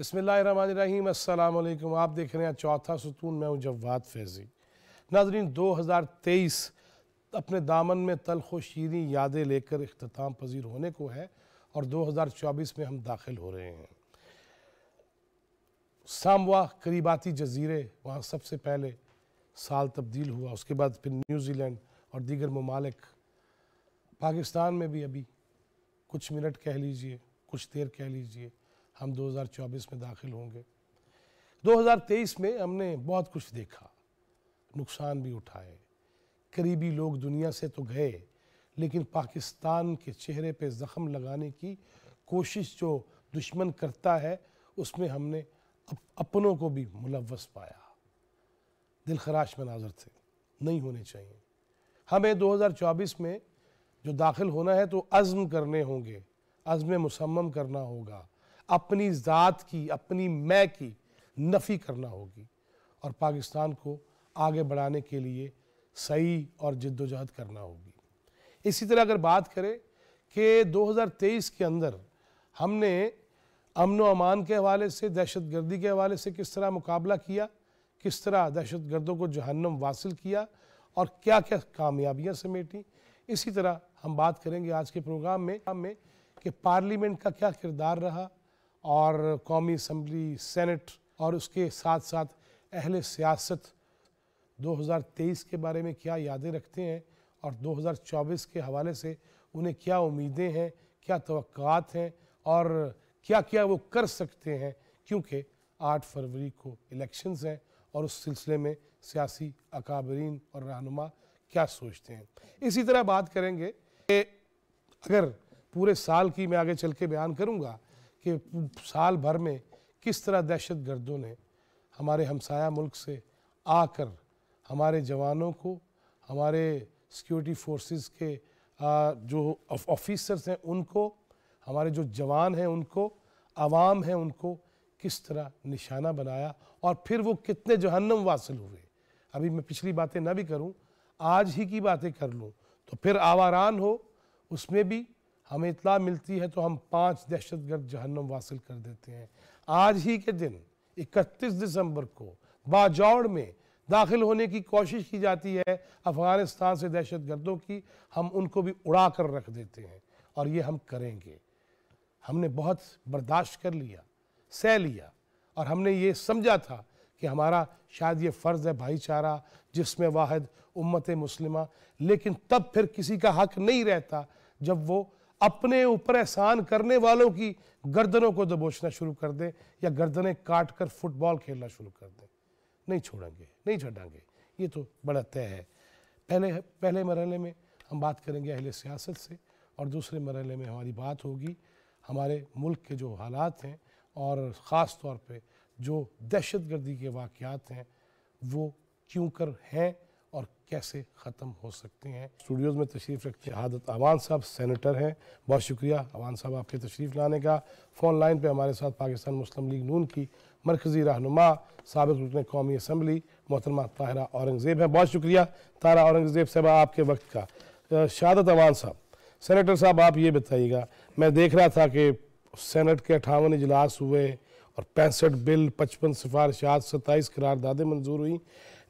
बिस्मिल्लाहिर्रहमानिर्रहीम, अस्सलाम वालेकुम। आप देख रहे हैं चौथा सुतून, मैं हूं जवाद फैज़ी। नाज़रीन, 2023 अपने दामन में तल्ख़ व शीरीं यादें लेकर इख्तिताम पजीर होने को है और 2024 में हम दाखिल हो रहे हैं। सामवा करीबाती जजीरे, वहाँ सबसे पहले साल तब्दील हुआ, उसके बाद फिर न्यूज़ीलैंड और दीगर ममालिक। पाकिस्तान में भी अभी कुछ मिनट कह लीजिए, कुछ देर कह लीजिए, हम 2024 में दाखिल होंगे। 2023 में हमने बहुत कुछ देखा, नुकसान भी उठाए, करीबी लोग दुनिया से तो गए, लेकिन पाकिस्तान के चेहरे पे ज़ख़म लगाने की कोशिश जो दुश्मन करता है, उसमें हमने अपनों को भी मुलव्वस पाया। दिलखराश मनाज़र थे, नहीं होने चाहिए। हमें 2024 में जो दाखिल होना है तो अज़्म करने होंगे, अज़्म मुसम्मम करना होगा, अपनी ज़ात की, अपनी मैं की नफ़ी करना होगी और पाकिस्तान को आगे बढ़ाने के लिए सही और जिद्दोजहद करना होगी। इसी तरह अगर बात करें कि 2023 के अंदर हमने अमन व अमान के हवाले से, दहशत गर्दी के हवाले से किस तरह मुकाबला किया, किस तरह दहशत गर्दों को जहन्नम वासिल किया और क्या क्या कामयाबियाँ समेटी। इसी तरह हम बात करेंगे आज के प्रोग्राम में कि पार्लियामेंट का क्या किरदार रहा और कौमी असम्बली, सेनेट और उसके साथ साथ अहले सियासत 2023 के बारे में क्या यादें रखते हैं और 2024 के हवाले से उन्हें क्या उम्मीदें हैं, क्या तवक्कुआत हैं और क्या क्या वो कर सकते हैं, क्योंकि 8 फरवरी को इलेक्शंस हैं और उस सिलसिले में सियासी अकाबरीन और रहनुमा क्या सोचते हैं। इसी तरह बात करेंगे कि अगर पूरे साल की मैं आगे चल के बयान करूँगा कि साल भर में किस तरह दहशत गर्दों ने हमारे हमसाया मुल्क से आकर हमारे जवानों को, हमारे सिक्योरिटी फोर्सेस के जो ऑफिसर्स हैं उनको, हमारे जो जवान हैं उनको, आवाम हैं उनको किस तरह निशाना बनाया और फिर वो कितने जहन्नम वासिल हुए। अभी मैं पिछली बातें ना भी करूं, आज ही की बातें कर लूं तो फिर आवारान हो, उसमें भी हमें इत्तला मिलती है तो हम 5 दहशतगर्द जहन्नम वासिल कर देते हैं। आज ही के दिन 31 दिसंबर को बाजौड़ में दाखिल होने की कोशिश की जाती है अफ़गानिस्तान से दहशतगर्दों की, हम उनको भी उड़ा कर रख देते हैं और ये हम करेंगे। हमने बहुत बर्दाश्त कर लिया, सह लिया और हमने ये समझा था कि हमारा शायद ये फ़र्ज़ है भाईचारा जिसमें वाहिद उम्मत मुस्लिमा, लेकिन तब फिर किसी का हक नहीं रहता जब वो अपने ऊपर एहसान करने वालों की गर्दनों को दबोचना शुरू कर दें या गर्दनें काट कर फुटबॉल खेलना शुरू कर दें। नहीं छोड़ेंगे, नहीं छोड़ेंगे, ये तो बड़ा तय है। पहले मरहले में हम बात करेंगे अहले सियासत से और दूसरे मरहले में हमारी बात होगी हमारे मुल्क के जो हालात हैं और ख़ास तौर पे जो दहशतगर्दी के वाक़यात हैं वो क्यों कर हैं और कैसे ख़त्म हो सकते हैं। स्टूडियोज़ में तशरीफ़ रखते हैं आदत अवान साहब, सेनेटर हैं। बहुत शुक्रिया अवान साहब आपके तशरीफ़ लाने का। फ़ोन लाइन पे हमारे साथ पाकिस्तान मुस्लिम लीग नून की मरकज़ी रहनुमा, साबिक़ रुकन कौमी असम्बली मोहतरमा ताहिरा औरंगज़ेब है। बहुत शुक्रिया ताहिरा औरंगज़ेब साहब आपके वक्त का। शहादत अवान साहब, सेनेटर साहब, आप ये बताइएगा, मैं देख रहा था कि सेनेट के 58 इजलास हुए और 65 बिल, 55 सिफारिशात, 27 करारदादें मंजूर हुई,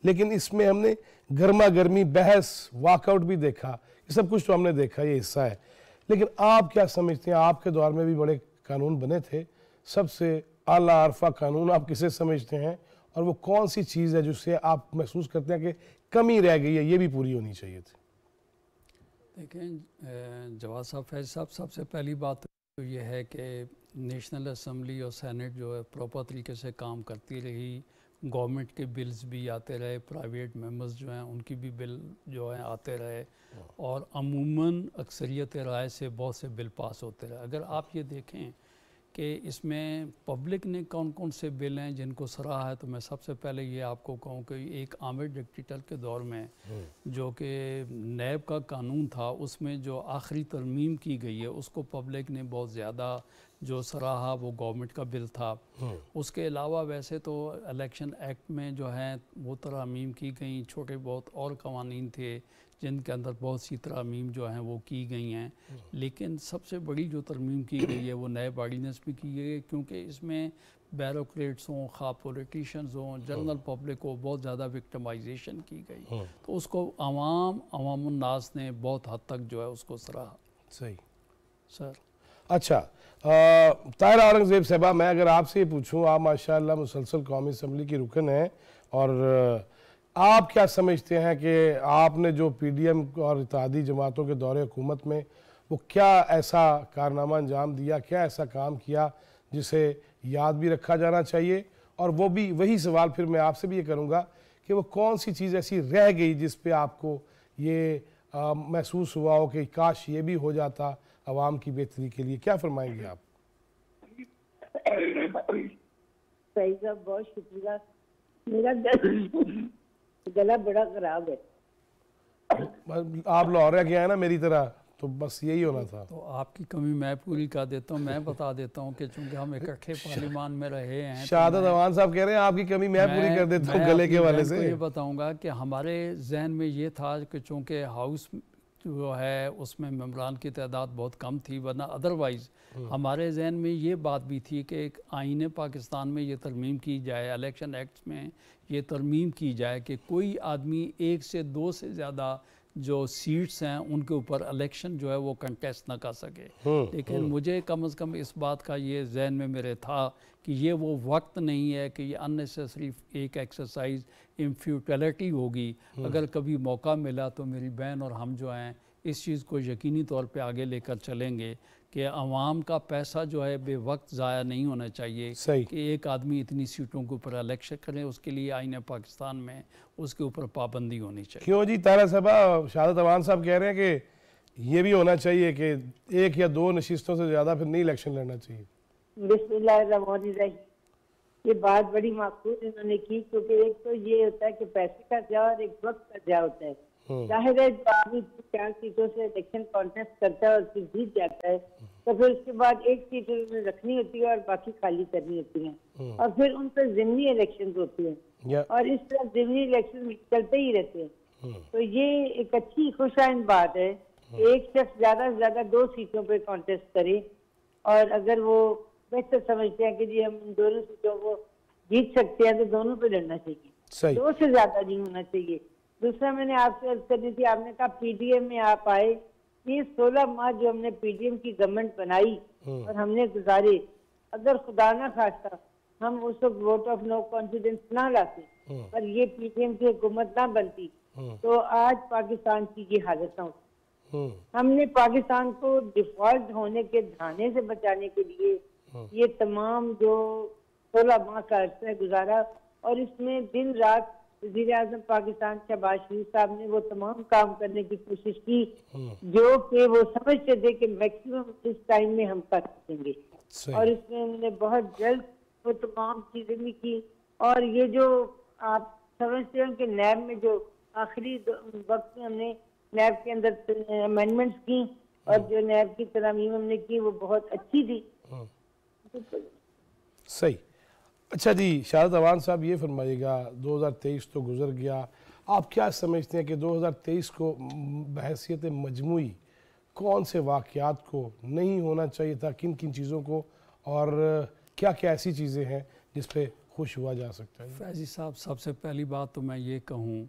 लेकिन इसमें हमने गर्मा गर्मी बहस, वॉकआउट भी देखा। ये सब कुछ तो हमने देखा, ये हिस्सा है। लेकिन आप क्या समझते हैं, आपके दौर में भी बड़े कानून बने थे, सबसे आला अरफा कानून आप किसे समझते हैं और वो कौन सी चीज़ है जिससे आप महसूस करते हैं कि कमी रह गई है, ये भी पूरी होनी चाहिए थी? देखें जवाद साहब, फैज़ साहब, सबसे पहली बात तो ये है कि नेशनल असम्बली और सेनेट जो है प्रॉपर तरीके से काम करती रही। गवर्नमेंट के बिल्स भी आते रहे, प्राइवेट मेंबर्स जो हैं उनकी भी बिल जो है आते रहे और अमूमन अक्सरियत राय से बहुत से बिल पास होते रहे। अगर आप ये देखें कि इसमें पब्लिक ने कौन कौन से बिल हैं जिनको सराहा है, तो मैं सबसे पहले ये आपको कहूँ कि एक आमिर डिक्टेटर के दौर में जो कि नैब का कानून था, उसमें जो आखिरी तरमीम की गई है उसको पब्लिक ने बहुत ज़्यादा जो सराहा, वो गवर्नमेंट का बिल था। उसके अलावा वैसे तो इलेक्शन एक्ट में जो है वो तरमीम की गई, छोटे बहुत और कवानीन थे जिनके अंदर बहुत सी तरमीम जो हैं वो की गई हैं, लेकिन सबसे बड़ी जो तरमीम की गई है वो नैब ऑर्डिनेंस में की गई है, क्योंकि इसमें बैरोक्रेट्स हों, खा पॉलिटिशियंस हों, जनरल पब्लिक को बहुत ज़्यादा विक्टिमाइजेशन की गई, तो उसको अवामुन्नास ने बहुत हद तक जो है उसको सराहा। सही सर अच्छा, ताहिरा औरंगज़ेब साहबा, मैं अगर आपसे ये पूछूं, आप माशाअल्लाह मुसलसल कौमी असम्बली की रुकन हैं, और आप क्या समझते हैं कि आपने जो पीडीएम और इत्तेहादी जमातों के दौरे हुकूमत में वो क्या ऐसा कारनामा अंजाम दिया, क्या ऐसा काम किया जिसे याद भी रखा जाना चाहिए, और वो भी वही सवाल फिर मैं आपसे भी ये करूँगा कि वो कौन सी चीज़ ऐसी रह गई जिस पे आपको ये महसूस हुआ हो कि काश ये भी हो जाता आवाम की बेहतरी के लिए, क्या फरमाएंगे आप? सही साहब, बहुत शुक्रिया। मेरा गला बड़ा खराब है। आप लाहौर के हैं ना मेरी तरह, तो बस यही होना था। तो आपकी कमी मैं पूरी कर देता हूँ। मैं बता देता हूँ कि चूंकि हम इकट्ठे पार्लिमान में रहे हैं, शहादत अवान साहब कह रहे हैं आपकी कमी मैं पूरी कर देता हूँ गले के वाले से। ये बताऊंगा कि हमारे जहन में ये था कि चूंकि हाउस जो है उसमें मेंबरान की तादाद बहुत कम थी, वरना अदरवाइज़ हमारे जहन में ये बात भी थी कि एक आईने पाकिस्तान में ये तरमीम की जाए, इलेक्शन एक्ट में ये तरमीम की जाए कि कोई आदमी 1 से 2 से ज़्यादा जो सीट्स हैं उनके ऊपर इलेक्शन जो है वो कंटेस्ट ना कर सके। लेकिन मुझे कम से कम इस बात का ये जहन में मेरे था कि ये वो वक्त नहीं है कि ये अननेसेसरी एक एक्सरसाइज इन फ्यूटिलिटी होगी। अगर कभी मौका मिला तो मेरी बहन और हम जो हैं इस चीज़ को यकीनी तौर पे आगे लेकर चलेंगे कि आवाम का पैसा जो है बेवक्त ज़ाया नहीं होना चाहिए कि एक आदमी इतनी सीटों के ऊपर इलेक्शन करे, उसके लिए आईने पाकिस्तान में उसके ऊपर पाबंदी होनी चाहिए। क्यों जी तारा साहब, शहादत अवान साहब कह रहे हैं कि ये भी होना चाहिए कि 1 या 2 नशिस्तों से ज़्यादा फिर नहीं इलेक्शन लड़ना चाहिए। बिस्मिल्लाहिर्रहमानिर्रहीम, ये बात बड़ी माकूल इन्होंने की, क्योंकि एक तो ये होता है कि पैसे का जा और एक वक्त का जा होता है। जाहिर है जो आदमी 4 सीटों से इलेक्शन कॉन्टेस्ट करता है और फिर जीत जाता है, तो फिर उसके बाद 1 सीट उन्हें रखनी होती है और बाकी खाली करनी होती है, और फिर उन पर ज़िमनी इलेक्शन होती है, और इस तरह ज़िमनी इलेक्शन चलते ही रहते हैं। तो ये एक अच्छी खुशाइन बात है कि एक शख्स ज़्यादा से ज़्यादा 2 सीटों पर कॉन्टेस्ट करे, और अगर वो बेहतर समझते हैं कि जी हम इन दोनों सीटों को जीत सकते हैं तो दोनों पे लड़ना चाहिए, 2 से ज्यादा नहीं होना चाहिए। दूसरा, मैंने आपसे अर्ज करनी थी, आपने कहा पीडीएम में आप आए, ये 16 माह जो हमने पीडीएम की गवर्नमेंट बनाई और हमने गुजारे, अगर खुदा ना खास्ता हम उस वक्त वोट ऑफ नो कॉन्फिडेंस ना लाते और ये पीडीएम की हुकूमत ना बनती तो आज पाकिस्तान की ये हालत ना होती। हमने पाकिस्तान को डिफॉल्ट होने के धाने से बचाने के लिए ये तमाम जो 16 माह का अर्सा गुजारा, और इसमें दिन रात वज़ीर आज़म पाकिस्तान शहबाज शरीफ साहब ने वो तमाम काम करने की कोशिश की जो कि वो समझते थे कि मैक्सिमम इस टाइम में हम कर सकेंगे, और इसमें उन्होंने बहुत जल्द वो तमाम चीजें भी की। और ये जो आप समझते हो कि नैब में जो आखिरी वक्त में हमने नैब के अंदर अमेंडमेंट्स की और जो नैब की तरमीम हमने की वो बहुत अच्छी थी। सही। अच्छा जी, शहादत अवान साहब ये फरमाइएगा, 2023 तो गुजर गया, आप क्या समझते हैं कि 2023 को बहैसियत मजमूई कौन से वाक़यात को नहीं होना चाहिए था, किन किन चीज़ों को, और क्या क्या ऐसी चीज़ें हैं जिस पे खुश हुआ जा सकता है? फैज़ी साहब, सबसे पहली बात तो मैं ये कहूँ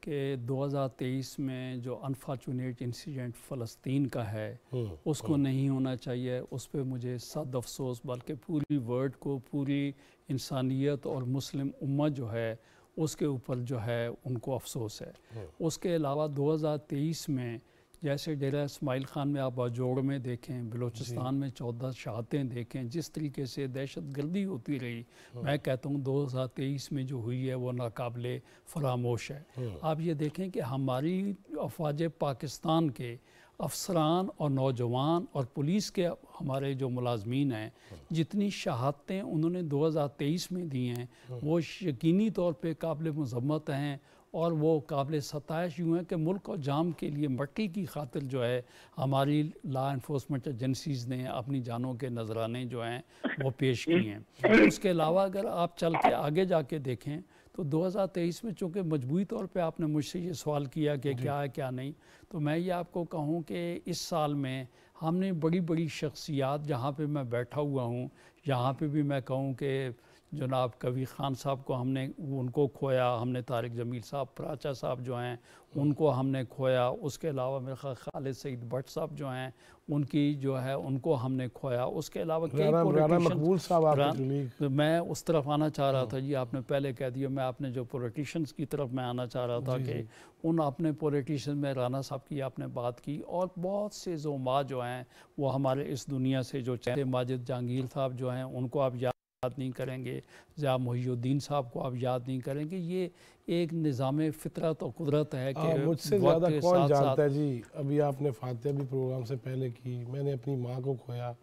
कि 2023 में जो अनफॉर्चुनेट इंसिडेंट फ़लस्तीन का है उसको नहीं होना चाहिए। उस पर मुझे सद अफसोस, बल्कि पूरी वर्ल्ड को, पूरी इंसानियत और मुस्लिम उम्मत जो है उसके ऊपर जो है उनको अफसोस है। उसके अलावा 2023 में जैसे डेरा इस्माइल ख़ान में आप बाजोड़ में देखें, बलूचिस्तान में 14 शहादतें देखें, जिस तरीके से दहशत गर्दी होती रही, मैं कहता हूँ 2023 में जो हुई है वो नाकाबिले फरामोश है। आप ये देखें कि हमारी अफवाज पाकिस्तान के अफसरान और नौजवान और पुलिस के हमारे जो मुलाजमीन हैं, जितनी शहादतें उन्होंने 2023 में दी हैं वो यकीनी तौर पर काबिल मज़म्मत हैं, और वो काबिल सताइश यूँ है कि मुल्क और जाम के लिए मट्टी की खातिर जो है हमारी लॉ इन्फोर्समेंट एजेंसीज़ ने अपनी जानों के नजराने जो हैं वो पेश किए हैं। उसके अलावा अगर आप चल के आगे जाके देखें तो 2023 में चूँकि मजबूरी तौर पे आपने मुझसे ये सवाल किया कि क्या है क्या नहीं, तो मैं ये आपको कहूँ कि इस साल में हमने बड़ी बड़ी शख्सियात, जहाँ पे मैं बैठा हुआ हूँ, यहाँ पे भी मैं कहूँ कि जनाब कवी ख़ान साहब को हमने उनको खोया, हमने तारिक जमील साहब प्राचा साहब जो हैं उनको हमने खोया, उसके अलावा मेरे ख्याल खालिद सईद भट्ट साहब जो हैं उनकी जो है उनको हमने खोया, उसके अलावा कई पॉलिटिशियंस। मैं उस तरफ आना चाह रहा था जी, आपने पहले कह दिया, मैं आपने जो पॉलिटिशियंस की तरफ मैं आना चाह रहा था कि उन अपने पॉलिटिशियन में राना साहब की आपने बात की, और बहुत से ज़ोमा जो हैं वो हमारे इस दुनिया से जो चले, माजिद जहांगीर साहब जो हैं उनको आप याद नहीं करेंगे, ज़िया मुहियुद्दीन साहब को आप याद नहीं करेंगे। ये एक निज़ाम फितरत और कुदरत है कि मुझसे ज़्यादा कौन जानता है जी। अभी आपने फातिहा भी प्रोग्राम से पहले की, मैंने अपनी माँ को खोया,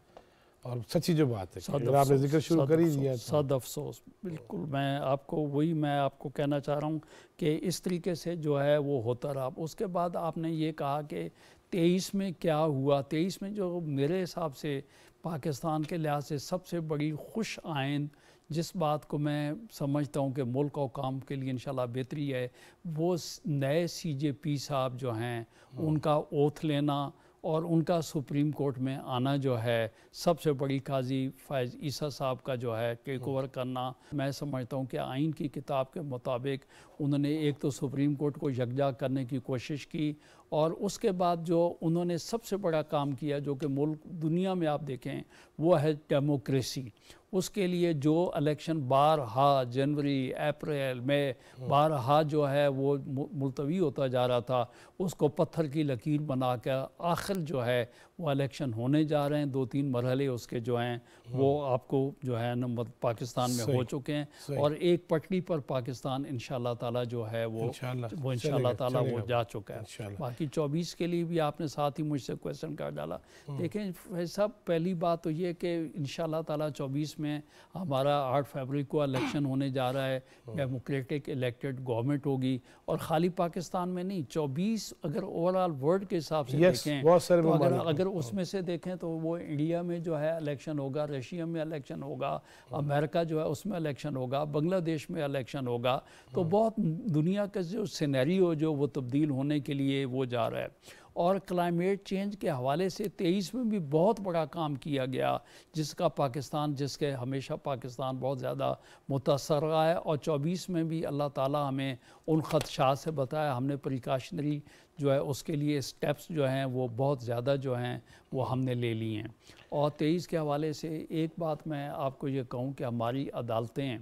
और सच्ची जो बात है अगर आपने जिक्र शुरू कर ही दिया, सद अफसोस। बिल्कुल, मैं आपको कहना चाह रहा हूँ कि इस तरीके से जो है वो होता रहा। उसके बाद आपने ये कहा कि 23 में क्या हुआ। 23 में जो मेरे हिसाब से पाकिस्तान के लिहाज से सबसे बड़ी खुश आइंद जिस बात को मैं समझता हूँ कि मुल्क और काम के लिए इंशाल्लाह बेहतरी है, वो नए CJP साहब जो हैं उनका ओथ लेना और उनका सुप्रीम कोर्ट में आना जो है, सबसे बड़ी काजी फ़ैज़ ईसा साहब का जो है टेक ओवर करना। मैं समझता हूँ कि आइन की किताब के मुताबिक उन्होंने एक तो सुप्रीम कोर्ट को यकजा करने की कोशिश की, और उसके बाद जो उन्होंने सबसे बड़ा काम किया जो कि मुल्क दुनिया में आप देखें वो है डेमोक्रेसी। उसके लिए जो इलेक्शन बारहा जनवरी अप्रैल में बारहा जो है वो मुलतवी होता जा रहा था, उसको पत्थर की लकीर बना कर आखिर जो है वो इलेक्शन होने जा रहे हैं। 2-3 मरहले उसके जो हैं वो आपको जो है न पाकिस्तान में हो चुके हैं, और एक पटड़ी पर पाकिस्तान इंशाल्लाह ताला जो है वो इंशाल्लाह ताला वो जा चुका है। बाकी 24 के लिए भी आपने साथ ही मुझसे क्वेश्चन कर डाला। देखें साहब, पहली बात तो ये कि इंशाल्लाह ताला 24 में हमारा 8 फरवरी को इलेक्शन होने जा रहा है, डेमोक्रेटिक इलेक्टेड गवर्नमेंट होगी, और ख़ाली पाकिस्तान में नहीं, 24 अगर ओवरऑल वर्ल्ड के हिसाब से देखें तो अगर उसमें से देखें तो वो इंडिया में जो है इलेक्शन होगा, रशिया में इलेक्शन होगा, अमेरिका जो है उसमें इलेक्शन होगा, बांग्लादेश में इलेक्शन होगा। तो बहुत दुनिया का जो सिनेरियो जो वो तब्दील होने के लिए वो जा रहा है। और क्लाइमेट चेंज के हवाले से 23 में भी बहुत बड़ा काम किया गया, जिसके हमेशा पाकिस्तान बहुत ज़्यादा मुतासर रहा है, और 24 में भी अल्लाह ताला हमें उन ख़दशात से बताया, हमने प्रिकॉशनरी जो है उसके लिए स्टेप्स जो हैं वो बहुत ज़्यादा जो हैं वो हमने ले लिए हैं। और 23 के हवाले से एक बात मैं आपको ये कहूँ कि हमारी अदालतें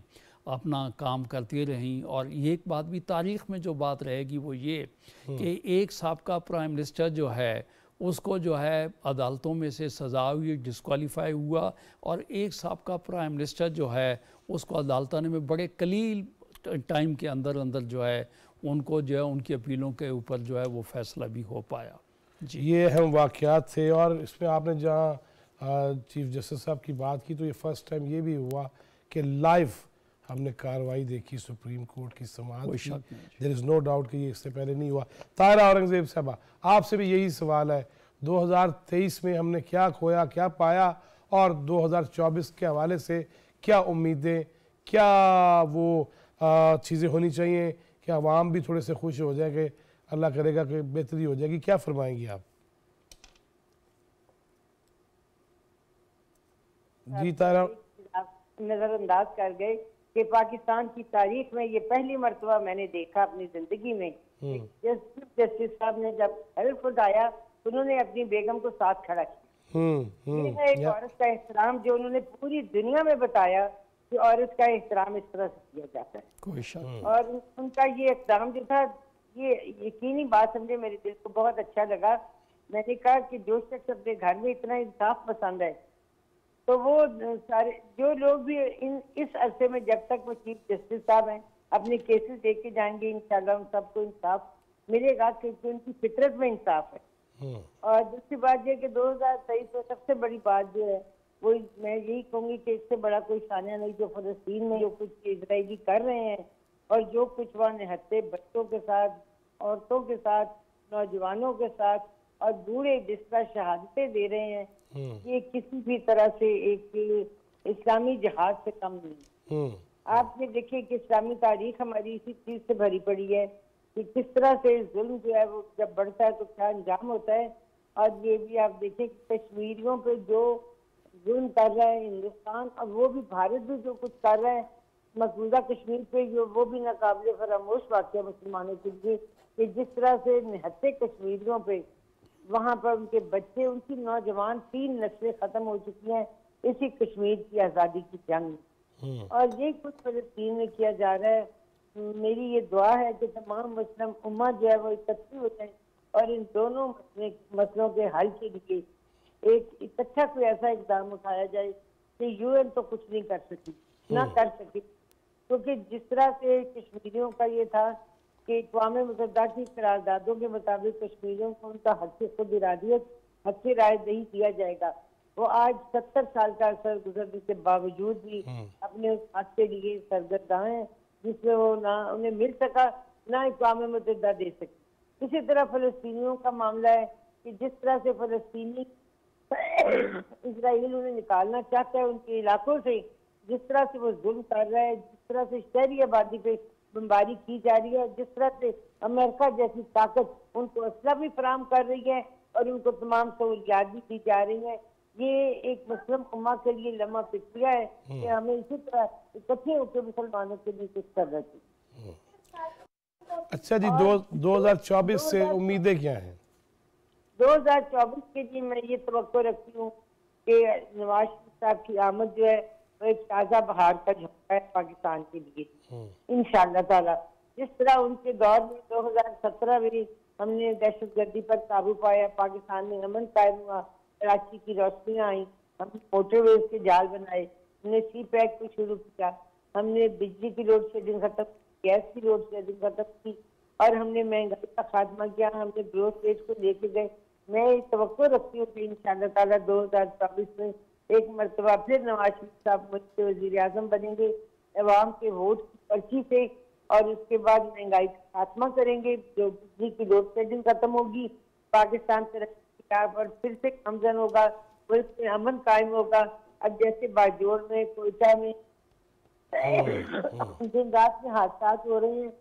अपना काम करती रहीं, और एक बात भी तारीख़ में जो बात रहेगी वो ये कि एक साबका प्राइम मिनिस्टर जो है उसको जो है अदालतों में से सज़ा हुई, डिस्क्वालीफाई हुआ, और एक साबका प्राइम मिनिस्टर जो है उसको अदालतों ने में बड़े कलील टाइम के अंदर अंदर जो है उनको जो है उनकी अपीलों के ऊपर जो है वो फैसला भी हो पाया। जी, ये अहम वाक़यात थे। और इसमें आपने जहाँ चीफ जस्टिस साहब की बात की, तो ये फ़र्स्ट टाइम ये भी हुआ कि लाइव हमने कार्रवाई देखी सुप्रीम कोर्ट की समाअत की। देयर इज़ नो डाउट कि ये इससे पहले नहीं हुआ। ताहिरा औरंगज़ेब साहबा, आपसे भी यही सवाल है, 2023 में हमने क्या खोया, क्या पाया, और 2024 के हवाले से क्या उम्मीदें, क्या वो चीज़ें होनी चाहिए कि आवाम भी थोड़े से खुश हो जाए कि अल्लाह करेगा कि बेहतरी हो जाएगी, क्या फरमाएंगी आप? जी तारा, नजरअंदाज कर गए कि पाकिस्तान की तारीख में ये पहली मर्तबा मैंने देखा अपनी जिंदगी में, जस्टिस साहब ने जब हेल्पफुल आया तो उन्होंने अपनी बेगम को साथ खड़ा किया। ये है एक औरत का एहतराम जो उन्होंने पूरी दुनिया में बताया कि औरत का एहतराम इस तरह से किया जाता है। कोई शक। और उनका ये एहतराम जो था, ये यकीनी बात समझे, मेरे दिल को बहुत अच्छा लगा। मैंने कहा कि जो शख्स अपने घर में इतना इंसाफ पसंद है, तो वो सारे जो लोग भी इस अरसे में जब तक वो चीफ जस्टिस साहब हैं अपने केसेस देख के जाएंगे, इंशाल्लाह उन सबको इंसाफ मिलेगा, क्योंकि उनकी फितरत में इंसाफ है। और दूसरी बात यह कि 2023 में सबसे बड़ी बात जो है वो मैं यही कहूँगी कि इससे बड़ा कोई सानिया नहीं जो फलस्तीन में जो कुछ इजरायली कर रहे हैं, और जो कुछ वहाँ निहत्ते बच्चों के साथ, औरतों के साथ, नौजवानों के साथ और बूढ़े जिस तरह शहादतें दे रहे हैं, ये किसी भी तरह से एक इस्लामी जिहाद से कम नहीं। आप ये देखिए कि इस्लामी तारीख हमारी इसी चीज से भरी पड़ी है कि किस तरह से जुल्म जो है वो जब बढ़ता है तो क्या अंजाम होता है। और ये भी आप देखें कि कश्मीरियों पे जो जुल्म कर रहा है हिंदुस्तान, और वो भी भारत भी जो कुछ कर रहा है मकबूजा कश्मीर पे, जो वो भी नाकाबिले फरामोश वाक़या मुसलमानों के लिए कि जिस तरह से निहत्थे कश्मीरियों पे वहाँ पर उनके बच्चे, उनकी नौजवान 3 नस्लें खत्म हो चुकी हैं इसी कश्मीर की आज़ादी की जंग में। और ये कुछ फलस्तीन में किया जा रहा है। मेरी ये दुआ है कि तमाम मुस्लिम उम्मा जो है वो इकट्ठी हो जाए और इन दोनों मसलों के हल के लिए एक इकट्ठा कोई ऐसा इकदाम उठाया जाए कि यूएन तो कुछ नहीं कर सकी, ना कर सकी, क्योंकि जिस तरह से कश्मीरियों का ये था कि अक़वाम मुत्तहिदा की करारदादों के मुताबिक कश्मीरियों को उनका हक़ खुद इरादियत, हक़ राय दही दिया जाएगा। वो आज 70 साल का अरसा गुजरने के बावजूद भी अपने उस हक़ के लिए सरगर्दा हैं जिसमें वो ना उन्हें मिल सका, ना अक़वाम मुत्तहिदा दे सकी। इसी तरह फ़लस्तीनियों का मामला है कि जिस तरह से फ़लस्तीनी इजराइल उन्हें निकालना चाहता है उनके इलाकों से, जिस तरह से वो जुल्म कर रहा है, जिस तरह से शहरी आबादी पे बमबारी की जा रही है, जिस तरह से अमेरिका जैसी ताकत उनको असला भी फराम कर रही है और उनको तमाम सहूलियात भी दी जा रही है, ये एक मुस्लिम उम्मा के लिए लम्हा फिक्रिया है कि हमें इसी तरह इकट्ठे होकर मुसलमानों के लिए कुछ करना चाहिए। अच्छा जी, 2024 से उम्मीदें क्या हैं? 2024 के लिए मैं ये तवक्को रखती हूँ कि नवाज शरीफ साहब की आमद जो है वो एक ताज़ा बहार का झोंका है पाकिस्तान के लिए इंशाअल्लाह ताला। जिस तरह उनके दौर में 2017 में हमने दहशतगर्दी पर काबू पाया, पाकिस्तान में अमन कायम हुआ, कराची की रोशनियाँ आई, हमने मोटरवेज के जाल बनाए, हमने सी पैक को शुरू किया, हमने बिजली की लोड शेडिंग खत्म, गैस की लोड शेडिंग खत्म की और हमने महंगाई का खात्मा किया, हमने ग्रोथ रेट को लेके गए। मैं तवक्को रखती हूँ कि इंशाअल्लाह ताला 2024 में एक मरतबा फिर नवाज शरीफ साहब मुझसे वज़ीर आज़म बनेंगे, अवाम के वोट की पर्ची से, और उसके बाद महंगाई का खात्मा करेंगे, जो बिजली की लोड शेडिंग खत्म होगी, पाकिस्तान तरक्की पर फिर से आमदन होगा, मुल्क में अमन कायम होगा। अब जैसे बाजोड़ में, कोयटा में दिन रात में हादसा हो रहे हैं,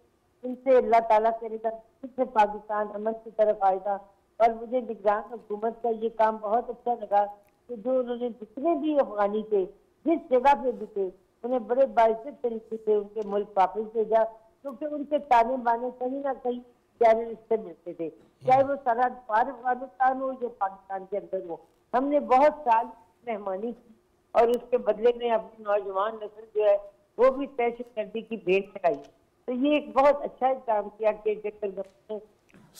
इनसे अल्लाह ताला करेगा फिर से पाकिस्तान अमन की तरफ आएगा। और मुझे निगरान हुकूमत का ये काम बहुत अच्छा लगा कि जो उन्होंने जितने भी अफगानी थे जिस जगह पे भी थे उन्हें बड़े बाइज्जत तरीके से उनके मुल्क वापस भेजा, क्योंकि उनके ताने बाने कहीं ना कहीं टेररिस्ट से मिलते थे, चाहे वो सरहद पार अफगानिस्तान हो या पाकिस्तान के अंदर हो। हमने बहुत साल मेहमानी की और उसके बदले में अपनी नौजवान नस्ल जो है वो भी दहशतगर्दी की भेंट लगाई। तो ये एक बहुत अच्छा काम किया कि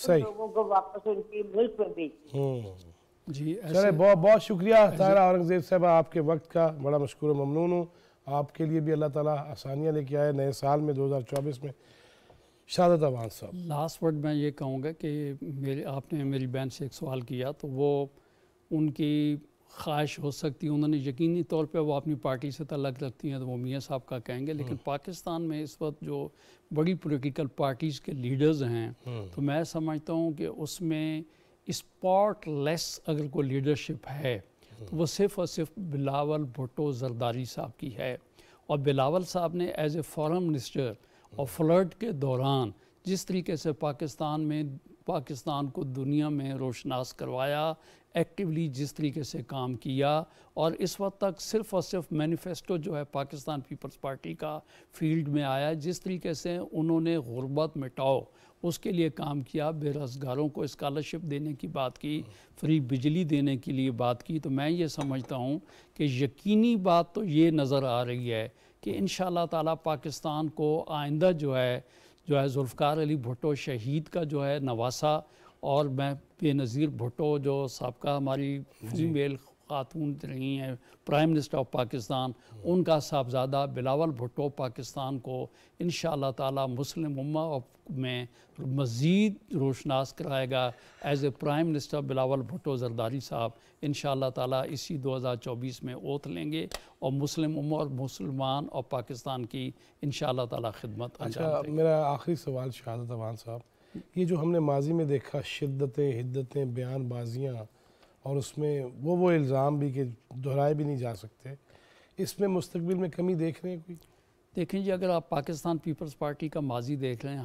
लोगों को वापस उनके मुल्क में भेज। जी चले, बहुत बहुत शुक्रिया तारा औरंगजेब साहब, आपके वक्त का बड़ा मशकूर ममनून हूँ। आपके लिए भी अल्लाह ताला आसानियाँ लेके आए नए साल में 2024 में। शादत अवान साहब, लास्ट वर्ड मैं ये कहूँगा कि आपने मेरी बहन से एक सवाल किया, तो वो उनकी ख्वाहिश हो सकती है, उन्होंने यकीनी तौर पे वो अपनी पार्टी से तल्लक रखती हैं तो वो मियाँ साहब का कहेंगे, लेकिन पाकिस्तान में इस वक्त जो बड़ी पॉलिटिकल पार्टीज़ के लीडर्स हैं तो मैं समझता हूँ कि उसमें स्पॉटलेस अगर कोई लीडरशिप है तो वो सिर्फ़ और सिर्फ बिलावल भुट्टो जरदारी साहब की है। और बिलावल साहब ने एज ए फॉरेन मिनिस्टर और फ्लड के दौरान जिस तरीके से पाकिस्तान को दुनिया में रोशनास करवाया, एक्टिवली जिस तरीके से काम किया, और इस वक्त तक सिर्फ़ और सिर्फ मैनिफेस्टो जो है पाकिस्तान पीपल्स पार्टी का फील्ड में आया, जिस तरीके से उन्होंने गुर्बत मिटाओ उसके लिए काम किया, बेरोज़गारों को स्कॉलरशिप देने की बात की, फ्री बिजली देने के लिए बात की, तो मैं ये समझता हूँ कि यकीनी बात तो ये नज़र आ रही है कि इंशाअल्लाह ताला पाकिस्तान को आइंदा जो है जुल्फ़िकार अली भुट्टो शहीद का जो है नवासा, और मैं बेनज़ीर भुट्टो जो साबका हमारी फीमेल खातून रही हैं प्राइम मिनिस्टर ऑफ पाकिस्तान, उनका साहबजादा बिलावल भुट्टो पाकिस्तान को इंशाअल्लाह ताला मुस्लिम उम्मा में मज़ीद रोशनास कराएगा। As a prime minister Bilawal Bhutto Zardari साहब इंशाअल्लाह ताला इसी 2024 में ओथ लेंगे और मुस्लिम उम्मा और मुसलमान और पाकिस्तान की इंशाअल्लाह ताला खिदमत अंजाम देंगे। मेरा आखिरी सवाल शाहदत अवान साहब, ये जो हमने माजी में देखा शिद्दतें, हिद्दतें, बयानबाजियाँ और उसमें वो इल्ज़ाम भी कि दोहराए भी नहीं जा सकते, इसमें मुस्तकबिल में कमी देख रहे हैं कोई? देखें जी, अगर आप पाकिस्तान पीपल्स पार्टी का माजी देख रहे हैं,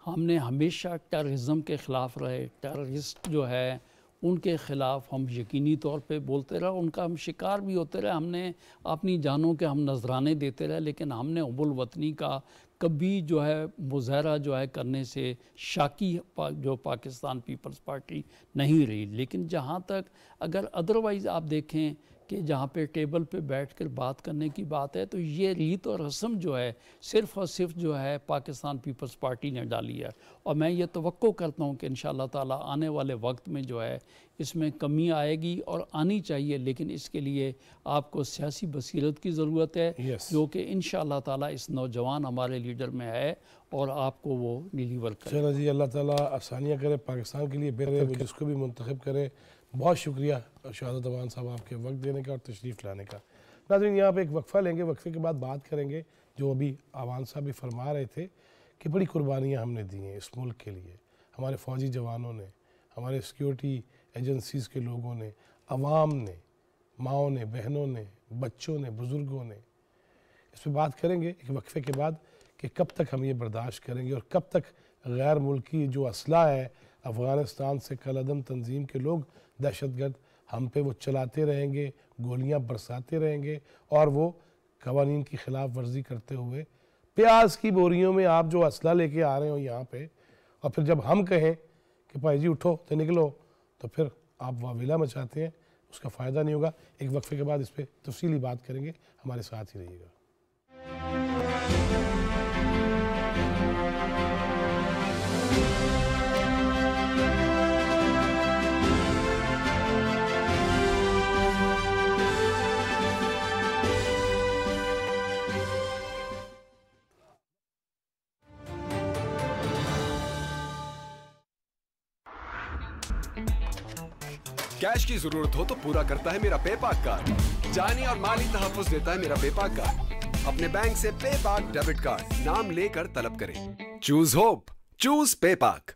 हमने हमेशा टेररिज्म के ख़िलाफ़ रहे। टेररिस्ट जो है उनके ख़िलाफ़ हम यकीनी तौर पे बोलते रहे, उनका हम शिकार भी होते रहे, हमने अपनी जानों के हम नजराने देते रहे, लेकिन हमने हुब्बुल वतनी का कभी जो है मुज़ाहरा जो है करने से शाकी जो पाकिस्तान पीपल्स पार्टी नहीं रही। लेकिन जहाँ तक अगर अदरवाइज़ आप देखें कि जहाँ पे टेबल पे बैठकर बात करने की बात है, तो ये रीत और रस्म जो है सिर्फ़ और सिर्फ जो है पाकिस्तान पीपल्स पार्टी ने डाली है। और मैं ये तवक्को करता हूँ कि इंशाअल्लाह ताला आने वाले वक्त में जो है इसमें कमी आएगी और आनी चाहिए, लेकिन इसके लिए आपको सियासी बसीरत की ज़रूरत है, जो कि इंशाअल्लाह ताला इस नौजवान हमारे लीडर में है और आपको वो डिलीवर करे। चलो जी, अल्लाह ताला आसानियाँ करे पाकिस्तान के लिए, बेहतर जिसको भी मुंतखब करे। बहुत शुक्रिया शहादत अमान साहब आपके वक्त देने का और तशरीफ़ लाने का। नाज़रीन, यहाँ पे एक वक्फ़ा लेंगे, वक्फ़े के बाद बात करेंगे। जो अभी अमान साहब भी फरमा रहे थे कि बड़ी कुर्बानियाँ हमने दी हैं इस मुल्क के लिए, हमारे फ़ौजी जवानों ने, हमारे सिक्योरिटी एजेंसीज़ के लोगों ने, अवाम ने, माओं ने, बहनों ने, बच्चों ने, बुज़ुर्गों ने। इस पर बात करेंगे एक वक्फ़े के बाद कि कब तक हम ये बर्दाश्त करेंगे और कब तक गैर मुल्की जो असला है अफ़गानिस्तान से कलअदम तंजीम के लोग, दहशतगर्द, हम पे वो चलाते रहेंगे, गोलियां बरसाते रहेंगे और वो कवानीन की खिलाफ वर्जी करते हुए प्याज की बोरियों में आप जो असला लेके आ रहे हो यहाँ पे, और फिर जब हम कहें कि भाई जी उठो तो निकलो, तो फिर आप वाविला मचाते हैं, उसका फ़ायदा नहीं होगा। एक वक्फे के बाद इस पर तफसीली बात करेंगे, हमारे साथ ही रहिएगा। कैश की जरूरत हो तो पूरा करता है मेरा पेपाक कार्ड। जानी और माली तहफ़्फ़ुज़ देता है मेरा पेपाक कार्ड। अपने बैंक से पेपाक डेबिट कार्ड नाम लेकर तलब करें। चूज होप, चूज पेपाक।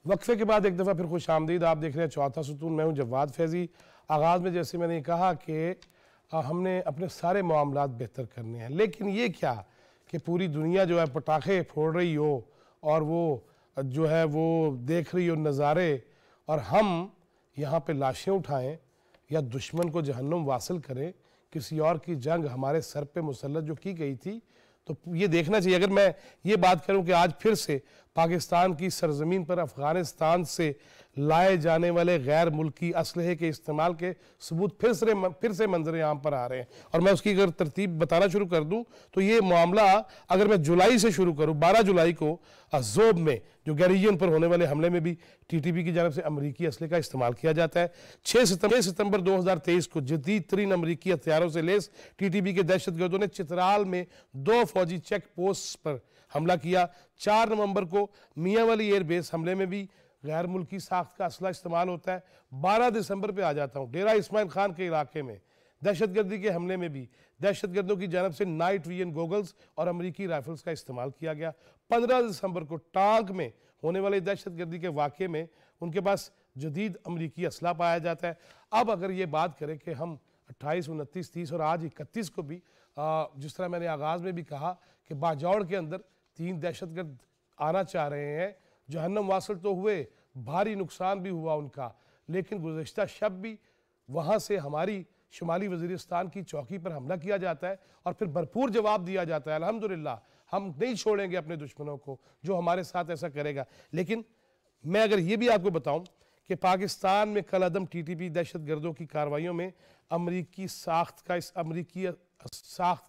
वक्फे के बाद एक दफ़ा फिर खुश आमदीद। आप देख रहे हैं चौथा सुतून, मैं हूं जवाद फैज़ी। आगाज़ में जैसे मैंने कहा कि हमने अपने सारे मामलात बेहतर करने हैं, लेकिन ये क्या कि पूरी दुनिया जो है पटाखे फोड़ रही हो और वो जो है वो देख रही हो नज़ारे, और हम यहाँ पे लाशें उठाएं या दुश्मन को जहन्नुम वासिल करें। किसी और की जंग हमारे सर पे मुसल्लत जो की गई थी, तो ये देखना चाहिए। अगर मैं ये बात करूं कि आज फिर से पाकिस्तान की सरजमीन पर अफ़गानिस्तान से लाए जाने वाले गैर मुल्की असलहे के इस्तेमाल के सबूत फिर से मंजर आम पर आ रहे हैं, और मैं उसकी अगर तरतीब बताना शुरू कर दूं तो ये मामला अगर मैं जुलाई से शुरू करूं, 12 जुलाई को ज़ोब में जो गैरियन पर होने वाले हमले में भी TTP की जानब से अमरीकी असले का इस्तेमाल किया जाता है। 6 सितंबर 2023 को जदीद तरीन अमरीकी हथियारों से लेस TTP के दहशतगर्दों ने चित्राल में 2 फौजी चेक पोस्ट पर हमला किया। 4 नवंबर को मियाँ वाली एयरबेस हमले में भी गैर मुल्की साख्त का असला इस्तेमाल होता है। 12 दिसंबर पे आ जाता हूँ, डेरा इस्माइल खान के इलाके में दहशतगर्दी के हमले में भी दहशतगर्दों की जानब से नाइट विजन गोगल्स और अमरीकी राइफल्स का इस्तेमाल किया गया। 15 दिसंबर को टांग में होने वाले दहशतगर्दी के वाक़े में उनके पास जदीद अमरीकी असला पाया जाता है। अब अगर ये बात करें कि हम 28, 29, 30 और आज 31 को भी जिस तरह मैंने आगाज़ में भी कहा कि बाजौड़ के अंदर 3 दहशतगर्द आना चाह रहे हैं, जहन्नम वासल तो हुए, भारी नुकसान भी हुआ उनका, लेकिन गुज़श्ता शब भी वहाँ से हमारी शुमाली वज़ीरिस्तान की चौकी पर हमला किया जाता है और फिर भरपूर जवाब दिया जाता है। अल्हम्दुलिल्लाह हम नहीं छोड़ेंगे अपने दुश्मनों को जो हमारे साथ ऐसा करेगा। लेकिन मैं अगर ये भी आपको बताऊं कि पाकिस्तान में कल अदम TTP दहशतगर्दों की कार्रवाइयों में अमरीकी साख्त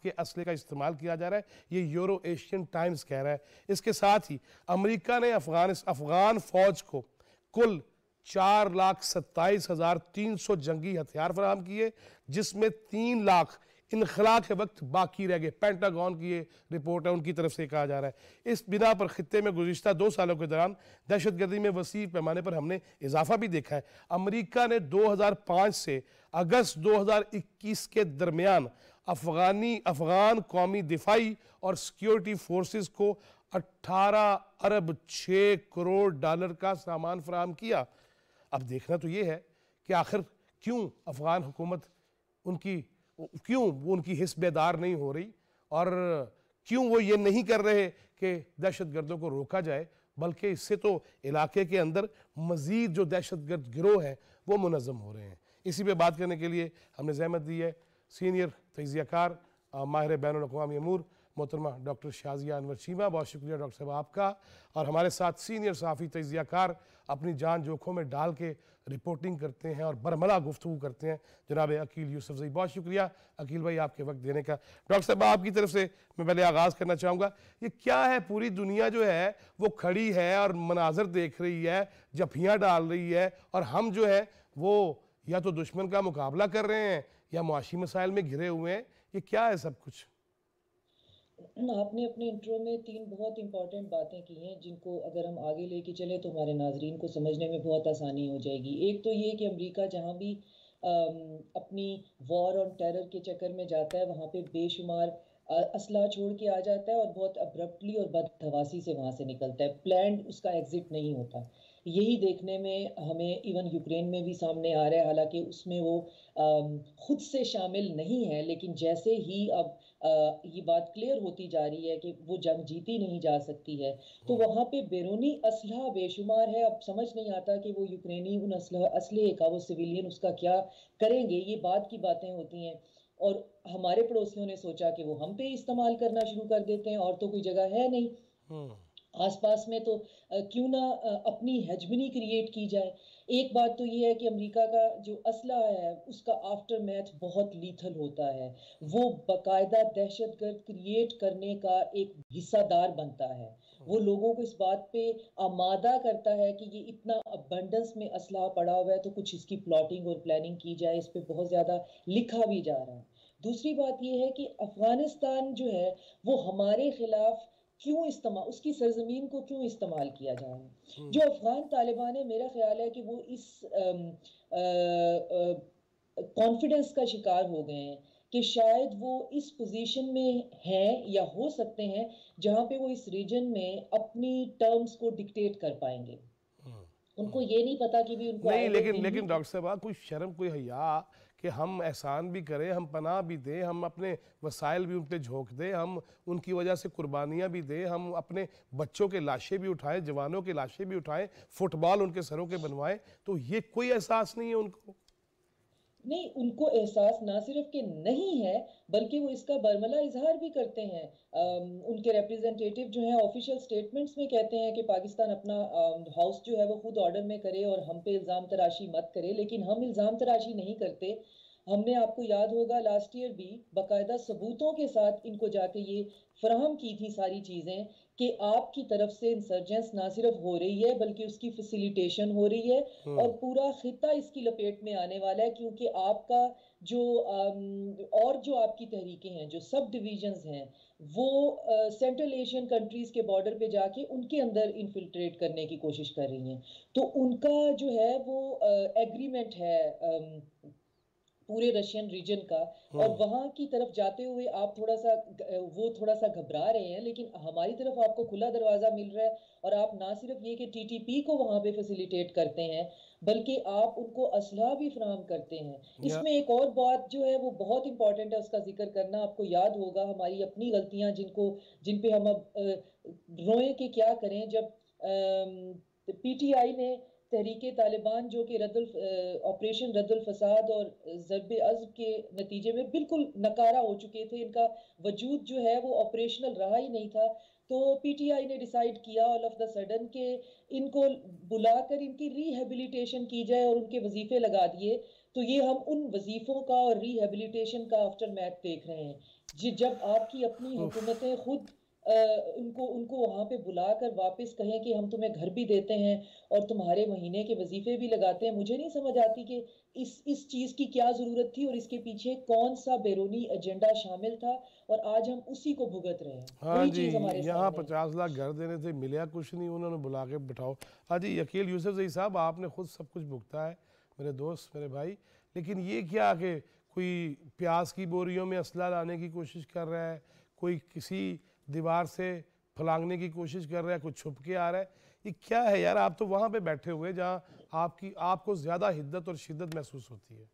के असले का इस्तेमाल किया जा रहा है, ये यूरो एशियन टाइम्स कह रहा है। इसके साथ ही अमेरिका ने अफगान फौज को कुल 4,27,300 जंगी हथियार फराहम किए, जिसमें 3 लाख इनखला के वक्त बाकी रह गए। पेंटागन की ये रिपोर्ट है, उनकी तरफ से कहा जा रहा है। इस बिना पर खित्ते में गुज़िश्ता 2 सालों के दौरान दहशतगर्दी में वसी पैमाने पर हमने इजाफा भी देखा है। अमेरिका ने 2005 से अगस्त 2021 के दरमियान अफगान कौमी दिफाई और सिक्योरिटी फोर्सेस को 18 अरब 6 करोड़ डॉलर का सामान फराहम किया। अब देखना तो ये है कि आखिर क्यों अफगान हुकूमत उनकी हिस्सेदार नहीं हो रही, और क्यों वो ये नहीं कर रहे कि दहशतगर्दों को रोका जाए, बल्कि इससे तो इलाके के अंदर मज़ीद जो दहशतगर्द गिरोह हैं वो मुनज़्ज़म हो रहे हैं। इसी पे बात करने के लिए हमने ज़हमत दी है सीनियर तजियाकार माहिर बैनुल-अक़वामी अमूर मोहतरमा डॉक्टर शाज़िया अनवर चीमा। बहुत शुक्रिया डॉक्टर साहब आपका। और हमारे साथ सीनियर सहाफ़ी तजियाकार अपनी जान जोखों में डाल के रिपोर्टिंग करते हैं और बरमला गुफ्तगू करते हैं जनाब अकील यूसुफज़ई। बहुत शुक्रिया अकील भाई आपके वक्त देने का। डॉक्टर साहब आपकी तरफ से मैं पहले आगाज़ करना चाहूँगा, ये क्या है, पूरी दुनिया जो है वो खड़ी है और मनाजर देख रही है, जफियाँ डाल रही है, और हम जो है वो या तो दुश्मन का मुकाबला कर रहे हैं या मुआशी मसाइल में घिरे हुए हैं। ये क्या है सब कुछ? आपने अपने इंट्रो में 3 बहुत इंपॉर्टेंट बातें की हैं जिनको अगर हम आगे लेके चले तो हमारे नाजरीन को समझने में बहुत आसानी हो जाएगी। एक तो ये कि अमेरिका जहाँ भी अपनी वॉर ऑन टेरर के चक्कर में जाता है वहाँ पे बेशुमार असला छोड़ के आ जाता है और बहुत अब्रप्टली और बदहवासी से वहाँ से निकलता है। प्लान्ड उसका एग्जिट नहीं होता। यही देखने में हमें इवन यूक्रेन में भी सामने आ रहा है, हालांकि उसमें वो खुद से शामिल नहीं है, लेकिन जैसे ही अब ये बात क्लियर होती जा रही है कि वो जंग जीती नहीं जा सकती है, तो वहाँ पे बैरूनी असलहा बेशुमार है। अब समझ नहीं आता कि वो यूक्रेनी उन असलहे का, वो सिविलियन उसका क्या करेंगे। ये बात की बातें होती हैं और हमारे पड़ोसियों ने सोचा कि वो हम पे इस्तेमाल करना शुरू कर देते हैं, और तो कोई जगह है नहीं आसपास में, तो क्यों ना अपनी हेजमनी क्रिएट की जाए। एक बात तो ये है कि अमेरिका का जो असला है उसका आफ्टर मैथ बहुत लीथल होता है। वो बाकायदा दहशतगर्द क्रिएट करने का एक हिस्सादार बनता है। वो लोगों को इस बात पे आमादा करता है कि ये इतना अबंडेंस में असला पड़ा हुआ है तो कुछ इसकी प्लॉटिंग और प्लानिंग की जाए। इस पे बहुत ज़्यादा लिखा भी जा रहा है। दूसरी बात ये है कि अफगानिस्तान जो है वो हमारे खिलाफ क्यों इस्तेमाल, उसकी सरजमीन को क्यों इस्तेमाल किया जा रहा है। जो अफगान तालिबान है, मेरा ख्याल है कि वो इस कॉन्फिडेंस का शिकार हो गए हैं कि शायद वो इस पोजीशन में हैं या हो सकते हैं जहां पे वो इस रीजन में अपनी टर्म्स को डिक्टेट कर पाएंगे। उनको ये नहीं पता कि भी उनको नहीं, लेकिन डॉक्टर साहब कोई शर्म, कोई हया कि हम एहसान भी करें, हम पनाह भी दें, हम अपने वसाइल भी उन पर झोंक दें, हम उनकी वजह से कुर्बानियाँ भी दें, हम अपने बच्चों के लाशें भी उठाएं, जवानों के लाशें भी उठाएं, फुटबॉल उनके सरों के बनवाएं, तो ये कोई एहसास नहीं है उनको? नहीं, उनको एहसास ना सिर्फ कि नहीं है बल्कि वो इसका बरमला इजहार भी करते हैं। उनके रिप्रेजेंटेटिव जो हैं ऑफिशियल स्टेटमेंट्स में कहते हैं कि पाकिस्तान अपना हाउस जो है वो खुद ऑर्डर में करे और हम पे इल्ज़ाम तराशी मत करे, लेकिन हम इल्ज़ाम तराशी नहीं करते। हमने, आपको याद होगा लास्ट ईयर भी बाकायदा सबूतों के साथ इनको जाके ये फराहम की थी सारी चीज़ें कि आपकी तरफ से इंसर्जेंस ना सिर्फ हो रही है बल्कि उसकी फैसिलिटेशन हो रही है और पूरा खिता इसकी लपेट में आने वाला है, क्योंकि आपका जो और जो आपकी तहरीकें हैं, जो सब डिवीजन्स हैं, वो सेंट्रल एशियन कंट्रीज़ के बॉर्डर पे जाके उनके अंदर इन्फिल्ट्रेट करने की कोशिश कर रही हैं। तो उनका जो है वो एग्रीमेंट है पूरे रशियन रीजन का, और वहां की तरफ जाते हुए आप थोड़ा सा घबरा रहे हैं, लेकिन हमारी तरफ आपको खुला दरवाजा मिल रहा है और आप ना सिर्फ ये कि टीटीपी को वहां पे फैसिलिटेट करते हैं बल्कि आप उनको असलहा भी फराहम करते हैं। इसमें एक और बात जो है वो बहुत इंपॉर्टेंट है, उसका जिक्र करना। आपको याद होगा हमारी अपनी गलतियां जिन पे हम अब रोए कि क्या करें, जब पीटीआई ने तहरीके तालिबान जो कि ऑपरेशन रद्दुल फसाद और ज़रबे अज़्ब के नतीजे में बिल्कुल नकारा हो चुके थे, इनका वजूद जो है वो ऑपरेशनल रहा ही नहीं था, तो पीटीआई ने डिसाइड किया ऑल ऑफ द सडन कि इनको बुलाकर इनकी रिहेबिलिटेशन की जाए और उनके वजीफे लगा दिए। तो ये हम उन वजीफों का और रिहेबिलिटेशन का आफ्टर मैथ देख रहे हैं। जब आपकी अपनी हुकूमतें खुद उनको उनको वहाँ पे बुलाकर वापस कहें कि हम तुम्हें घर भी देते हैं और तुम्हारे महीने के वजीफे भी लगाते हैं। मुझे नहीं समझ आती कि इस चीज की क्या जरूरत थी और इसके पीछे कौन सा बैरूनी एजेंडा शामिल था, और आज हम उसी को भुगत रहे हैं। हाँ वही जी, चीज हमारे यहाँ सामने है। 50 लाख घर देने थे, मिला कुछ नहीं, उन्होंने बुला के बिठाओ। हाँ जी, यकील यूसुफ जई साहब, आपने खुद सब कुछ भुगता है, मेरे दोस्त, मेरे भाई। लेकिन ये क्या कि कोई प्याज की बोरियों में असला लाने की कोशिश कर रहा है, कोई किसी दीवार से फलांगने की कोशिश कर रहा है, कुछ छुप के आ रहा है, ये क्या है यार? आप तो वहाँ पे बैठे हुए जहाँ आपको ज़्यादा हिद्दत और शिद्दत महसूस होती है।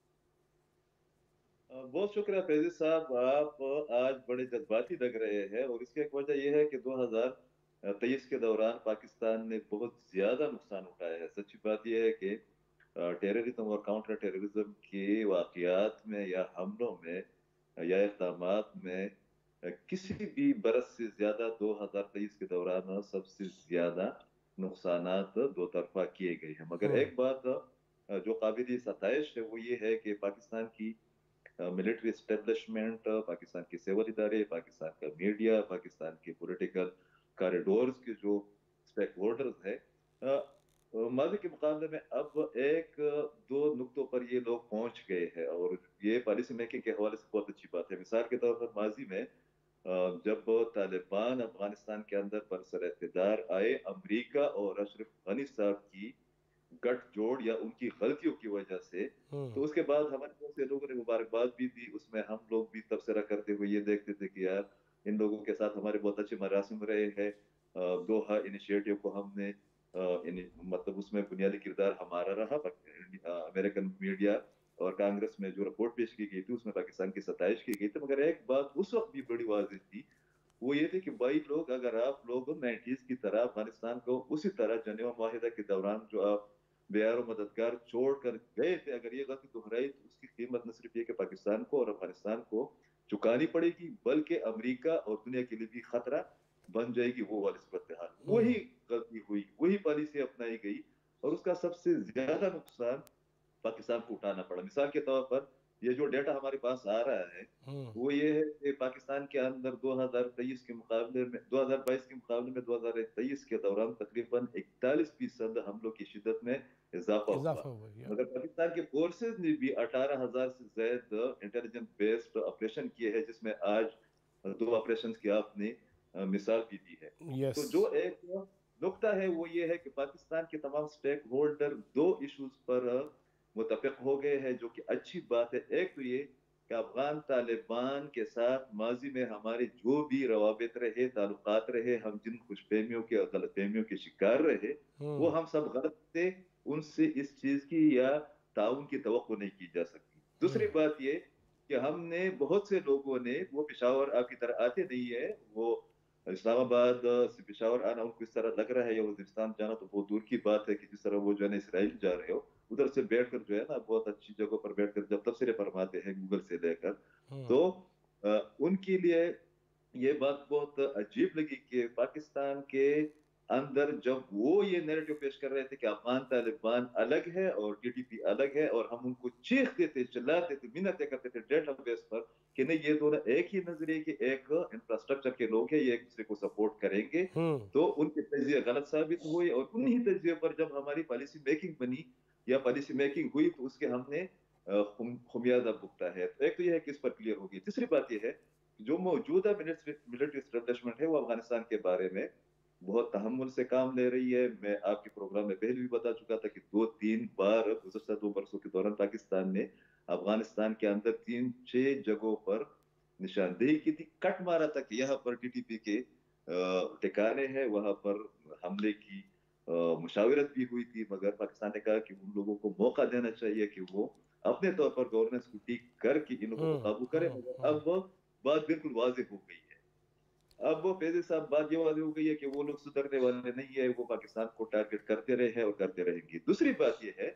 बहुत शुक्रिया फैजी साहब, आप आज बड़े जज्बाती लग रहे हैं और इसकी एक वजह यह है कि 2023 के दौरान पाकिस्तान ने बहुत ज्यादा नुकसान उठाया है। सच्ची बात यह है कि टेररिज्म और काउंटर टेररिज्म के वाकयात में या हमलों में या इक़दामात में किसी भी बरस से ज्यादा 2023 के दौरान सबसे ज्यादा नुकसानात दो तरफा किए गए हैं। मगर एक बात जो काबिल सताइश है वो ये है कि पाकिस्तान की मिलिट्री एस्टेब्लिशमेंट, पाकिस्तान के सिविल इदारे, पाकिस्तान का मीडिया, पाकिस्तान के पॉलिटिकल कॉरिडोर्स के जो स्टेक होल्डर्स है, माजी के मुकाबले में अब एक दो नुक्तों पर ये लोग पहुंच गए हैं और ये पॉलिसी मेकिंग के हवाले से बहुत अच्छी बात है। मिसाल के तौर पर माजी में जब तालिबान अफगानिस्तान के अंदर बरसर इक़्तिदार आए, अमेरिका और अशरफ गनी साहब की गठजोड़ या उनकी गलतियों की वजह से, तो उसके बाद हमारे बहुत से लोगों ने मुबारकबाद भी दी। उसमें हम लोग भी तबसरा करते हुए ये देखते थे कि यार इन लोगों के साथ हमारे बहुत अच्छे मरासिम रहे हैं। दोहा इनिशिएटिव को हमने मतलब उसमें बुनियादी किरदार हमारा रहा। अमेरिकन मीडिया और कांग्रेस में जो रिपोर्ट पेश की गई थी उसमें पाकिस्तान की सताइश की गई थी। मगर एक बात उस वक्त भी बड़ी वाज़ेह थी, वो ये थी कि भाई लोग, अगर आप लोग 90s की तरह अफगानिस्तान को उसी तरह जनेवा माहिदा के दौरान जो आप बेयारो मददगार छोड़ कर गए थे, अगर ये गलती दोहराई तो उसकी कीमत न सिर्फ ये कि पाकिस्तान को और अफगानिस्तान को चुकानी पड़ेगी, बल्कि अमेरिका और दुनिया के लिए भी खतरा बन जाएगी वो वाली सूरत हाल। वही गलती हुई, वही पॉलिसी अपनाई गई और उसका सबसे ज्यादा नुकसान पाकिस्तान को उठाना पड़ा। मिसाल के तौर पर ये जो डेटा हमारे पास आ रहा है वो ये है कि पाकिस्तान के अंदर 2023 के मुकाबले में 2022 के मुकाबले में 2023 के दौरान तकरीबन 41% हमलों की शिद्दत में इजाफा हुआ। मगर पाकिस्तान के फोर्सेस ने भी 18,000 से ज्यादा इंटेलिजेंस बेस्ड ऑपरेशन किए हैं, जिसमें आज 2 ऑपरेशन की आपने मिसाल भी दी है। तो जो एक नुकता है वो ये है कि पाकिस्तान के तमाम स्टेक होल्डर 2 इश्यूज पर मुतफिक हो गए हैं, जो कि अच्छी बात है। एक तो ये कि अफगान तालिबान के साथ माजी में हमारे जो भी रवाबित रहे, ताल्लुकात रहे, हम जिन खुशफहमियों के और गलतफहमियों के शिकार रहे, वो हम सब गलत थे। उनसे इस चीज की या ताउन की तवक्को नहीं की जा सकती। दूसरी बात ये कि हमने बहुत से लोगों ने, वो पेशावर आपकी तरह आते नहीं है, वो इस्लामाबाद से पेशावर आना उनको इस तरह लग रहा है या वजीरिस्तान जाना तो बहुत दूर की बात है कि जिस तरह वो जो है ना इसराइल जा रहे हो, उधर से बैठकर जो है ना बहुत अच्छी जगह पर बैठकर जब तफसीरें फरमाते हैं गूगल से लेकर, तो उनके लिए ये बात बहुत अजीब लगी कि पाकिस्तान के अंदर जब वो ये नैरेटिव पेश कर रहे थे कि अफगान तालिबान अलग है और टीटीपी अलग है, और हम उनको चीखते थे, चिल्लाते थे, मिन्नतें करते थे डेटा बेस पर कि नहीं ये दोनों एक ही नजरिए के, एक इंफ्रास्ट्रक्चर के लोग हैं, ये एक दूसरे को सपोर्ट करेंगे, तो उनके तजिए गलत साबित हुए। और उन्हीं तजिए पर जब हमारी पॉलिसी मेकिंग बनी या पॉलिसी मेकिंग हुई तो उसके हमने खुमियाजा भुगता है। तो एक तो यह है कि इस पर क्लियर होगी। तीसरी बात यह है जो मौजूदा मिलिट्री एस्टेब्लिशमेंट है वो अफगानिस्तान के बारे में बहुत तहम्मुल से काम ले रही है। मैं आपके प्रोग्राम में पहले भी बता चुका था कि 2-3 बार गुज़श्ता 2 बरसों के दौरान पाकिस्तान ने अफगानिस्तान के अंदर 3-6 जगहों पर निशानदेही की थी, कट मारा था कि यहाँ पर टीटीपी के ठिकाने हैं, वहां पर हमले की मुशावरत भी हुई थी। मगर पाकिस्तान ने कहा कि उन लोगों को मौका देना चाहिए कि वो अपने तौर पर गवर्नेंस को ठीक करके इन लोगों को काबू करें। मगर अब बात बिल्कुल वाज़ेह हो गई है। अब वो फैजी साहब बात ये वाज़ेह हो गई है कि वो लोग सुधरने वाले नहीं है, वो पाकिस्तान को टारगेट करते रहे हैं और करते रहेंगे। दूसरी बात ये है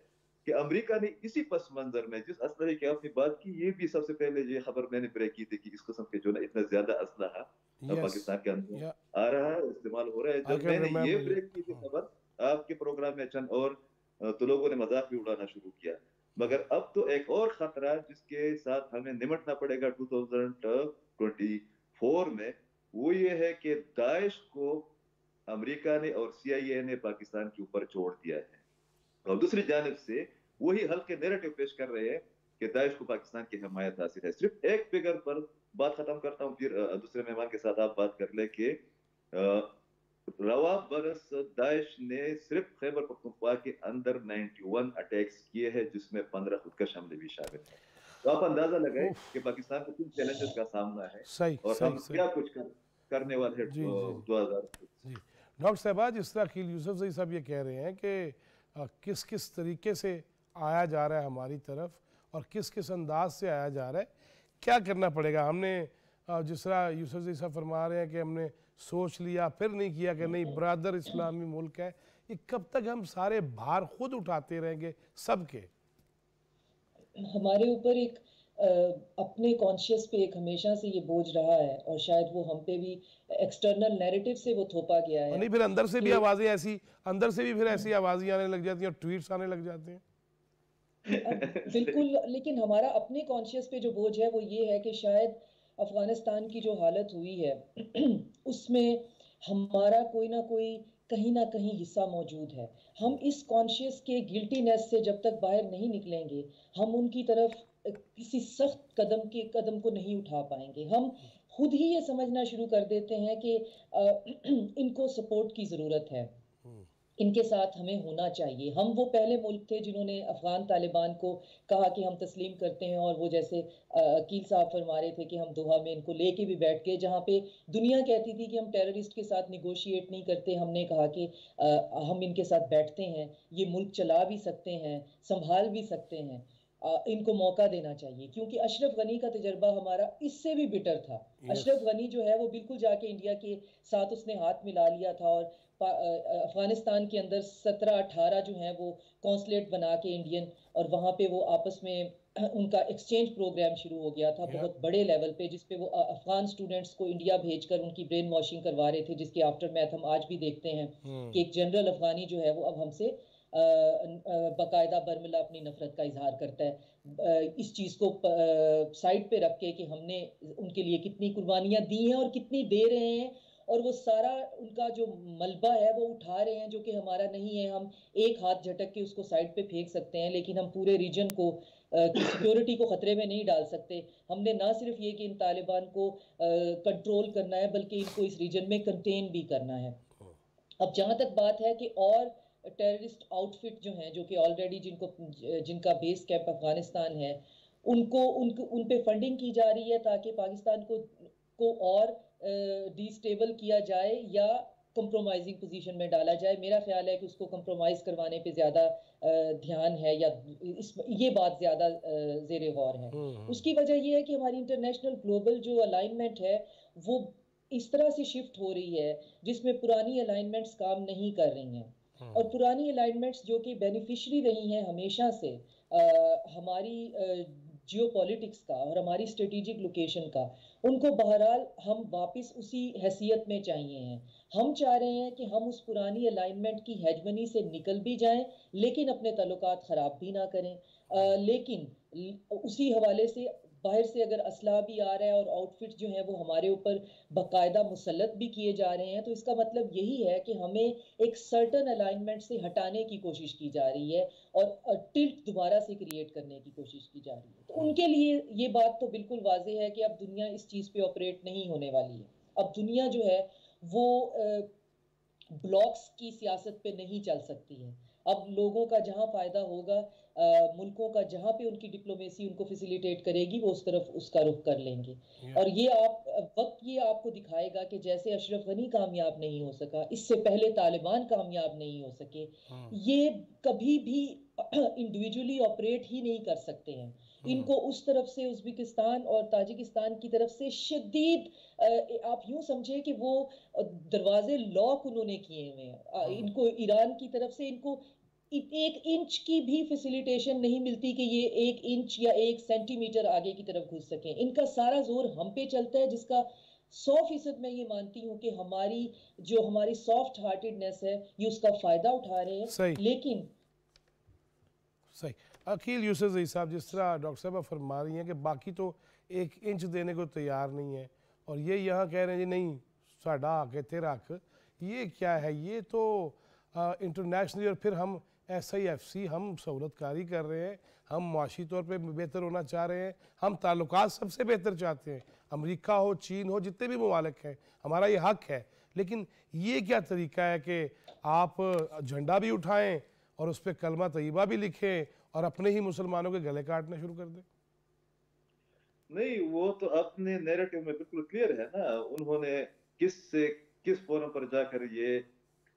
कि अमेरिका ने इसी पस मंजर में जिस असलहे की आपने बात की, ये भी सबसे पहले ये खबर मैंने ब्रेक की थी कि इस किस्म के जो ना इतना ज्यादा असलहा पाकिस्तान के अंदर आ रहा है, इस्तेमाल हो रहा है। जब मैंने ये ब्रेक की थी खबर आपके प्रोग्राम में चंद और तो लोगों ने मजाक भी उड़ाना शुरू किया। मगर अब तो एक और खतरा जिसके साथ हमें निमटना पड़ेगा 2024 में, वो ये है कि दाइश को अमेरिका ने और CIA ने पाकिस्तान के ऊपर छोड़ दिया है, और दूसरी जानिब से वही हल्के नैरेटिव पेश कर रहे हैं कि दाइश को पाकिस्तान की हिमायत हासिल है। सिर्फ एक फिगर पर बात खत्म करता हूं, फिर दूसरे मेहमान के साथ आप बात कर ले कि रवा बरस दाइश ने सिर्फ खैबर पख्तूनख्वा के अंदर 91 अटैक्स किए हैं, जिसमें 15 खुदकश हमले भी शामिल हैं। तो आप अंदाजा लगाएं कि पाकिस्तान को किन चैलेंजेस का सामना है और हम क्या कुछ करने वाले हैं 2000। डॉक्टर साहब, जिस तरह अकील यूसुफ ज़ई साहब ये कह रहे हैं कि किस किस तरीके से आया जा रहा है हमारी तरफ और किस किस अंदाज से आया जा रहा है, क्या करना पड़ेगा? हमने जिस तरह यूसुफ ज़ई साहब फरमा रहे हैं कि हमने सोच लिया फिर नहीं किया कि नहीं बरादर इस्लामी मुल्क है, ये कब तक हम सारे भार खुद उठाते रहेंगे सबके? हमारे ऊपर एक अपने कॉन्शियस पे एक हमेशा से ये बोझ रहा है, और शायद वो हम पे भी एक्सटर्नल नैरेटिव से वो थोपा गया है। नहीं, फिर अंदर से भी आवाजें ऐसी, अंदर से भी फिर ऐसी आवाजें आने लग जाती हैं और ट्वीट्स आने लग जाते हैं। बिल्कुल, लेकिन हमारा अपने कॉन्शियस पे जो बोझ है वो ये है कि शायद अफगानिस्तान की जो हालत हुई है उसमें हमारा कोई ना कोई कहीं ना कहीं हिस्सा मौजूद है। हम इस कॉन्शियस के गिल्टीनेस से जब तक बाहर नहीं निकलेंगे, हम उनकी तरफ किसी सख्त कदम को नहीं उठा पाएंगे। हम खुद ही ये समझना शुरू कर देते हैं कि इनको सपोर्ट की ज़रूरत है, इनके साथ हमें होना चाहिए। हम वो पहले मुल्क थे जिन्होंने अफगान तालिबान को कहा कि हम तस्लीम करते हैं, और वो जैसे अकील साहब फरमा रहे थे कि हम दोहा में इनको लेके भी बैठ गए, जहाँ पे दुनिया कहती थी कि हम टेररिस्ट के साथ निगोशिएट नहीं करते। हमने कहा कि हम इनके साथ बैठते हैं, ये मुल्क चला भी सकते हैं, संभाल भी सकते हैं, इनको मौका देना चाहिए। क्योंकि अशरफ गनी का तजर्बा हमारा इससे भी बिटर था। अशरफ गनी जो है वो बिल्कुल जाके इंडिया के साथ उसने हाथ मिला लिया था, और अफगानिस्तान के अंदर 17-18 जो हैं वो कॉन्सुलेट बना के इंडियन, और वहाँ पे वो आपस में उनका एक्सचेंज प्रोग्राम शुरू हो गया था बहुत बड़े लेवल पे, जिसपे वो अफगान स्टूडेंट्स को इंडिया भेजकर उनकी ब्रेन वॉशिंग करवा रहे थे, जिसके आफ्टर मैथ हम आज भी देखते हैं कि एक जनरल अफगानी जो है वो अब हमसे बाकायदा बरमला अपनी नफरत का इजहार करता है, इस चीज़ को साइड पे रख के कि हमने उनके लिए कितनी कुर्बानियाँ दी हैं और कितनी दे रहे हैं, और वो सारा उनका जो मलबा है वो उठा रहे हैं जो कि हमारा नहीं है। हम एक हाथ झटक के उसको साइड पे फेंक सकते हैं, लेकिन हम पूरे रीजन को की सिक्योरिटी को खतरे में नहीं डाल सकते। हमने ना सिर्फ ये कि इन तालिबान को कंट्रोल करना है, बल्कि इनको इस रीजन में कंटेन भी करना है। अब जहाँ तक बात है कि और टेररिस्ट आउटफिट जो हैं, जो कि ऑलरेडी जिनका बेस कैंप अफगानिस्तान है, उन पे फंडिंग की जा रही है ताकि पाकिस्तान को और डिस्टेबल किया जाए या कंप्रोमाइजिंग पोजीशन में डाला जाए। मेरा ख्याल है कि उसको कंप्रोमाइज करवाने पे ज़्यादा ध्यान है, या ये बात ज़्यादा ज़ेरे गौर है। उसकी वजह ये है कि हमारी इंटरनेशनल ग्लोबल जो अलाइनमेंट है वो इस तरह से शिफ्ट हो रही है जिसमें पुरानी अलाइनमेंट्स काम नहीं कर रही हैं, और पुरानी अलाइनमेंट्स जो कि बेनिफिशरी रही हैं हमेशा से हमारी जियोपॉलिटिक्स का और हमारी स्ट्रेटेजिक लोकेशन का, उनको बहरहाल हम वापस उसी हैसियत में चाहिए हैं। हम चाह रहे हैं कि हम उस पुरानी अलाइनमेंट की हेजमनी से निकल भी जाएं, लेकिन अपने ताल्लुकात ख़राब भी ना करें। लेकिन उसी हवाले से बाहर से अगर असला भी आ रहा है और आउटफिट जो है वो हमारे ऊपर बाकायदा मुसल्लत भी किए जा रहे हैं, तो इसका मतलब यही है कि हमें एक सर्टन अलाइनमेंट से हटाने की कोशिश की जा रही है और टिल्ट दोबारा से क्रिएट करने की कोशिश की जा रही है। तो उनके लिए ये बात तो बिल्कुल वाज़ेह है कि अब दुनिया इस चीज़ पे ऑपरेट नहीं होने वाली है। अब दुनिया जो है वो ब्लॉक्स की सियासत पे नहीं चल सकती है। अब लोगों का जहां फायदा होगा, मुल्कों का जहां पे उनकी डिप्लोमेसी उनको फैसिलिटेट करेगी, वो उस तरफ उसका रुख कर लेंगे। और ये वक्त ये आपको दिखाएगा कि जैसे अशरफ गनी कामयाब नहीं हो सका, इससे पहले तालिबान कामयाब नहीं हो सके, ये कभी भी इंडिविजुअली ऑपरेट ही नहीं कर सकते हैं। इनको उस तरफ से उज़्बेकिस्तान और ताजिकिस्तान की तरफ से शदीद, आप यूं समझे कि वो दरवाजे लॉक उन्होंने किए हुए हैं। इनको ईरान की तरफ से इनको 1 इंच की भी फैसिलिटेशन नहीं मिलती कि ये 1 इंच या 1 सेंटीमीटर आगे की तरफ घुस सकें। इनका सारा जोर हम पे चलता है, जिसका 100% मैं ये मानती हूँ कि हमारी सॉफ्ट हार्टेडनेस है, ये उसका फायदा उठा रहे हैं। लेकिन सही अकील यूसुफ ज़ई साहब, जिस तरह डॉक्टर साहब फरमा रही हैं कि बाकी तो 1 इंच देने को तैयार नहीं है, और ये यहाँ कह रहे हैं जी नहीं साडा हक है, तेरा हक, ये क्या है? ये तो इंटरनेशनली, और फिर हम SIFC, हम सहूलतकारी कर रहे हैं, हम माशी तौर पे बेहतर होना चाह रहे हैं, हम ताल्लुकात सबसे बेहतर चाहते हैं, अमेरिका हो, चीन हो, जितने भी ममालिक हैं, हमारा ये हक है। लेकिन ये क्या तरीका है कि आप झंडा भी उठाएं और उस पर कलमा तय्यबा भी लिखें और अपने ही मुसलमानों के गले काटने शुरू कर दें? नहीं, वो तो अपने नैरेटिव में बिल्कुल क्लियर है ना। उन्होंने किस फोरम पर जाकर ये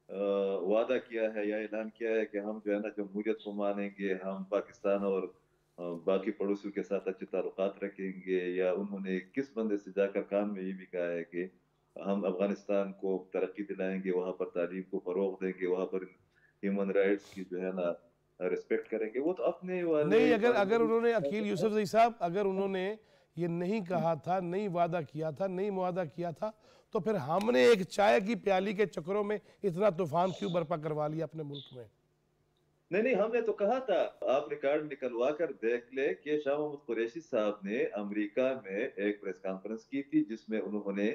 वादा किया है या ऐलान किया है कि हम जो है ना जमहूरियत को मानेंगे, हम पाकिस्तान और बाकी पड़ोसियों के साथ अच्छे ताल्लुकात रखेंगे, या उन्होंने किस बंदे से जाकर कान में ये भी कहा है कि हम अफगानिस्तान को तरक्की दिलाएंगे, वहां पर तालीम को फरोग देंगे, वहां पर ह्यूमन राइट्स की जो है ना रिस्पेक्ट करेंगे। वो तो अपने वाले नहीं, अगर उन्होंने अकील यूसुफजई साहब, अगर उन्होंने ये नहीं कहा था, नहीं वादा किया था, नहीं मुआदा किया था, तो फिर हमने एक चाय की प्याली के चक्करों में इतना तूफान क्यों बर्पा करवा लिया अपने मुल्क में? नहीं, हमने तो कहा था, आप रिकॉर्ड निकलवा कर देख ले कि शाह महमूद कुरैशी साहब ने अमेरिका में एक प्रेस कॉन्फ्रेंस की थी जिसमें उन्होंने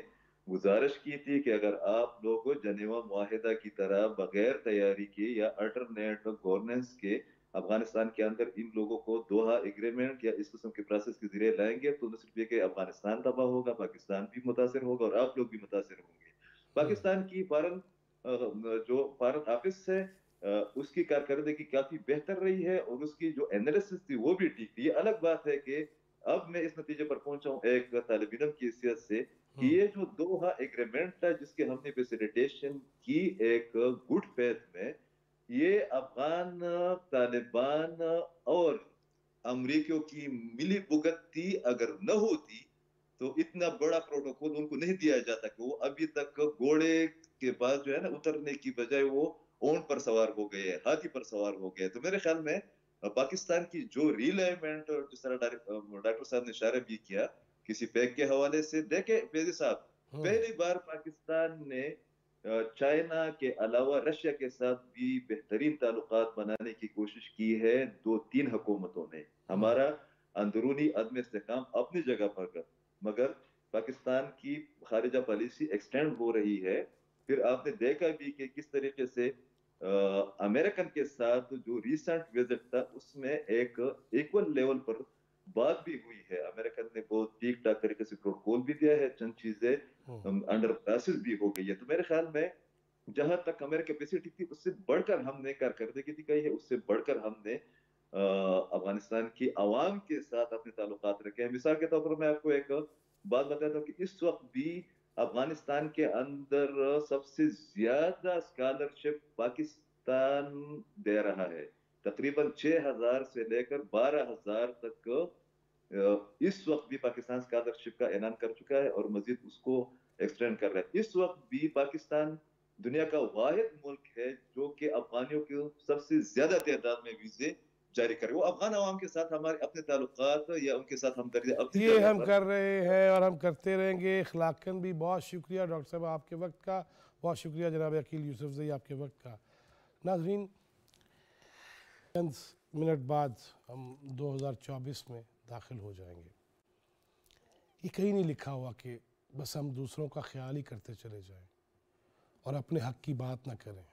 गुजारिश की थी कि अगर आप लोग जनेवा मुआहिदा की तरह बगैर तैयारी के या अल्टरनेट गवर्नेंस के अफगानिस्तान के अंदर इन लोगों को दोहा एग्रीमेंट या इस किस्म के प्रोसेस के जरिए लाएंगे तो न सिर्फ ये कि अफगानिस्तान तबाह होगा, पाकिस्तान भी मुतासर होगा और आप लोग भी मुतासर होंगे। पाकिस्तान की जो फॉरेन ऑफिस है उसकी कारकर्दगी काफी बेहतर रही है और उसकी जो एनालिसिस थी वो भी ठीक थी। अलग बात है कि अब मैं इस नतीजे पर पहुंचा हूं एक तालिब इल्म की हैसियत से कि ये जो दोहा एग्रीमेंट था जिसके हमने फैसिलिटेशन की एक गुड फेथ में, ये अफगान तालिबान और अमरीकियों की मिली भुगत अगर न होती तो इतना बड़ा प्रोटोकॉल उनको नहीं दिया जाता कि वो अभी तक घोड़े के बाद जो है ना उतरने की बजाय वो ऊंट पर सवार हो गए, हाथी पर सवार हो गए। तो मेरे ख्याल में पाकिस्तान की जो रिलायमेंट, जिस तरह डॉक्टर साहब ने इशारा भी किया किसी पैक के हवाले से, देखे फैजी साहब, पहली बार पाकिस्तान ने चाइना के अलावा रशिया के साथ भी बेहतरीन ताल्लुकात बनाने की कोशिश की है 2-3 हुकूमतों ने। हमारा अंदरूनी अदम इस्तेहकाम अपनी जगह पर, मगर पाकिस्तान की खारिजा पॉलिसी एक्सटेंड हो रही है। फिर आपने देखा भी कि किस तरीके से अमेरिकन के साथ जो रिसेंट विजिट था उसमें एक इक्वल लेवल पर बात भी हुई है। अमेरिकन ने बहुत ठीक ठाक तरीके से प्रोटोकॉल भी दिया है, चंद चीजें अंडर प्रोसेस भी हो गई है। तो मेरे ख्याल में जहां तक हमारी कैपेसिटी थी उससे बढ़कर हमने कारकर्दगी दिखाई है, उससे बढ़कर हमने अफगानिस्तान की आवाम के साथ अपने ताल्लुकात रखे हैं। मिसाल के तौर पर मैं आपको एक बात बताता हूँ कि इस वक्त भी अफगानिस्तान के अंदर सबसे ज्यादा स्कॉलरशिप पाकिस्तान दे रहा है। तकरीबन 6,000 से लेकर 12,000 तक इस वक्त भी पाकिस्तान स्कॉलरशिप का ऐलान कर चुका है और मजीद उसको एक्सटेंड कर रहा है। इस वक्त भी पाकिस्तान दुनिया का वाहिद मुल्क है जो कि अफगानियों की सबसे ज्यादा तादाद में वीजे जारी करे। वो अफगान अवाम के साथ हमारे अपने ताल्लुकात या उनके साथ हमदर्दी ये हम कर रहे हैं और हम करते रहेंगे। इखलाकन भी बहुत शुक्रिया डॉक्टर साहब आपके वक्त का, बहुत शुक्रिया जनाब अकील यूसुफजई आपके वक्त का। नाज़रीन, चंद मिनट बाद हम 2024 में दाखिल हो जाएंगे। ये कहीं नहीं लिखा हुआ कि बस हम दूसरों का ख्याल ही करते चले जाएं और अपने हक की बात ना करें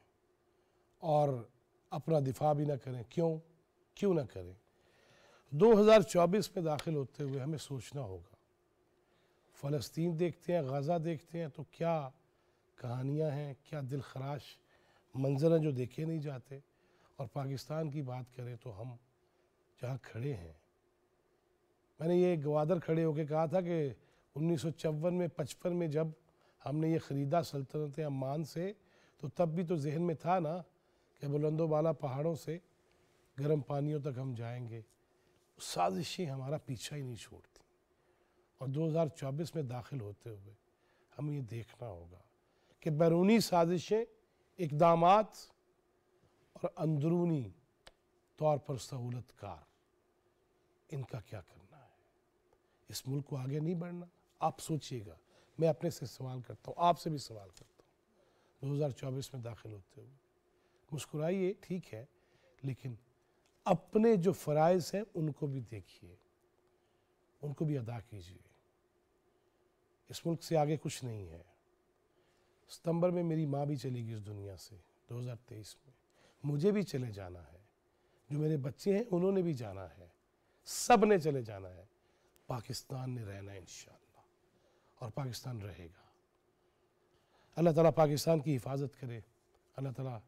और अपना दिफा भी ना करें। क्यों ना करें? 2024 में दाखिल होते हुए हमें सोचना होगा। फ़लस्तीन देखते हैं, गाज़ा देखते हैं तो क्या कहानियाँ हैं, क्या दिल खराश मंजर हैं जो देखे नहीं जाते। और पाकिस्तान की बात करें तो हम जहाँ खड़े हैं, मैंने ये गवादर खड़े होकर कहा था कि 1954 में 55 में जब हमने ये ख़रीदा सल्तनत अम्मान से, तो तब भी तो जहन में था ना कि बुलंदो बाला पहाड़ों से गर्म पानियों तक हम जाएंगे। साजिशें हमारा पीछा ही नहीं छोड़ती। और 2024 में दाखिल होते हुए हमें ये देखना होगा कि बैरूनी साजिशें, इक़दामात और अंदरूनी तौर पर सहूलतकार, इनका क्या करना है। इस मुल्क को आगे नहीं बढ़ना। आप सोचिएगा, मैं अपने से सवाल करता हूँ, आपसे भी सवाल करता हूँ। 2024 में दाखिल होते हुए मुस्कुराइए, ठीक है, लेकिन अपने जो फ़राइज़ हैं उनको भी देखिए, उनको भी अदा कीजिए। इस मुल्क से आगे कुछ नहीं है। सितंबर में मेरी माँ भी चली गई इस दुनिया से 2023 में, मुझे भी चले जाना है, जो मेरे बच्चे हैं उन्होंने भी जाना है, सब ने चले जाना है। पाकिस्तान ने रहना है इंशाअल्लाह, और पाकिस्तान रहेगा। अल्लाह ताला पाकिस्तान की हिफाजत करे, अल्लाह ताला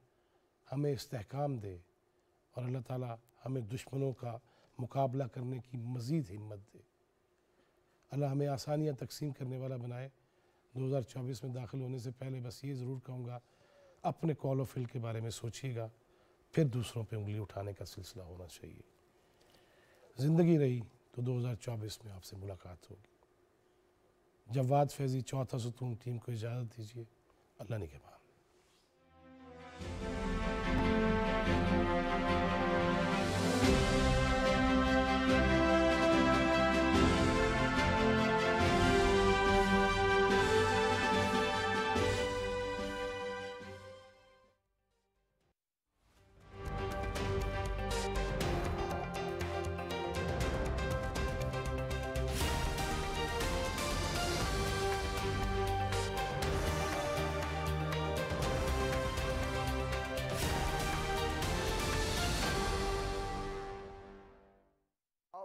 हमें इस्तेहकाम दे, और अल्लाह ताला हमें दुश्मनों का मुकाबला करने की मज़ीद हिम्मत दे। अल्लाह हमें आसानियाँ तकसीम करने वाला बनाए। 2024 में दाखिल होने से पहले बस ये ज़रूर कहूँगा, अपने कॉल ऑफ फिल के बारे में सोचिएगा, फिर दूसरों पे उंगली उठाने का सिलसिला होना चाहिए। ज़िंदगी रही तो 2024 में आपसे मुलाकात होगी। जवाद फैज़ी, चौथा सुतून टीम को इजाज़त दीजिए। अल्लाह निगहबान।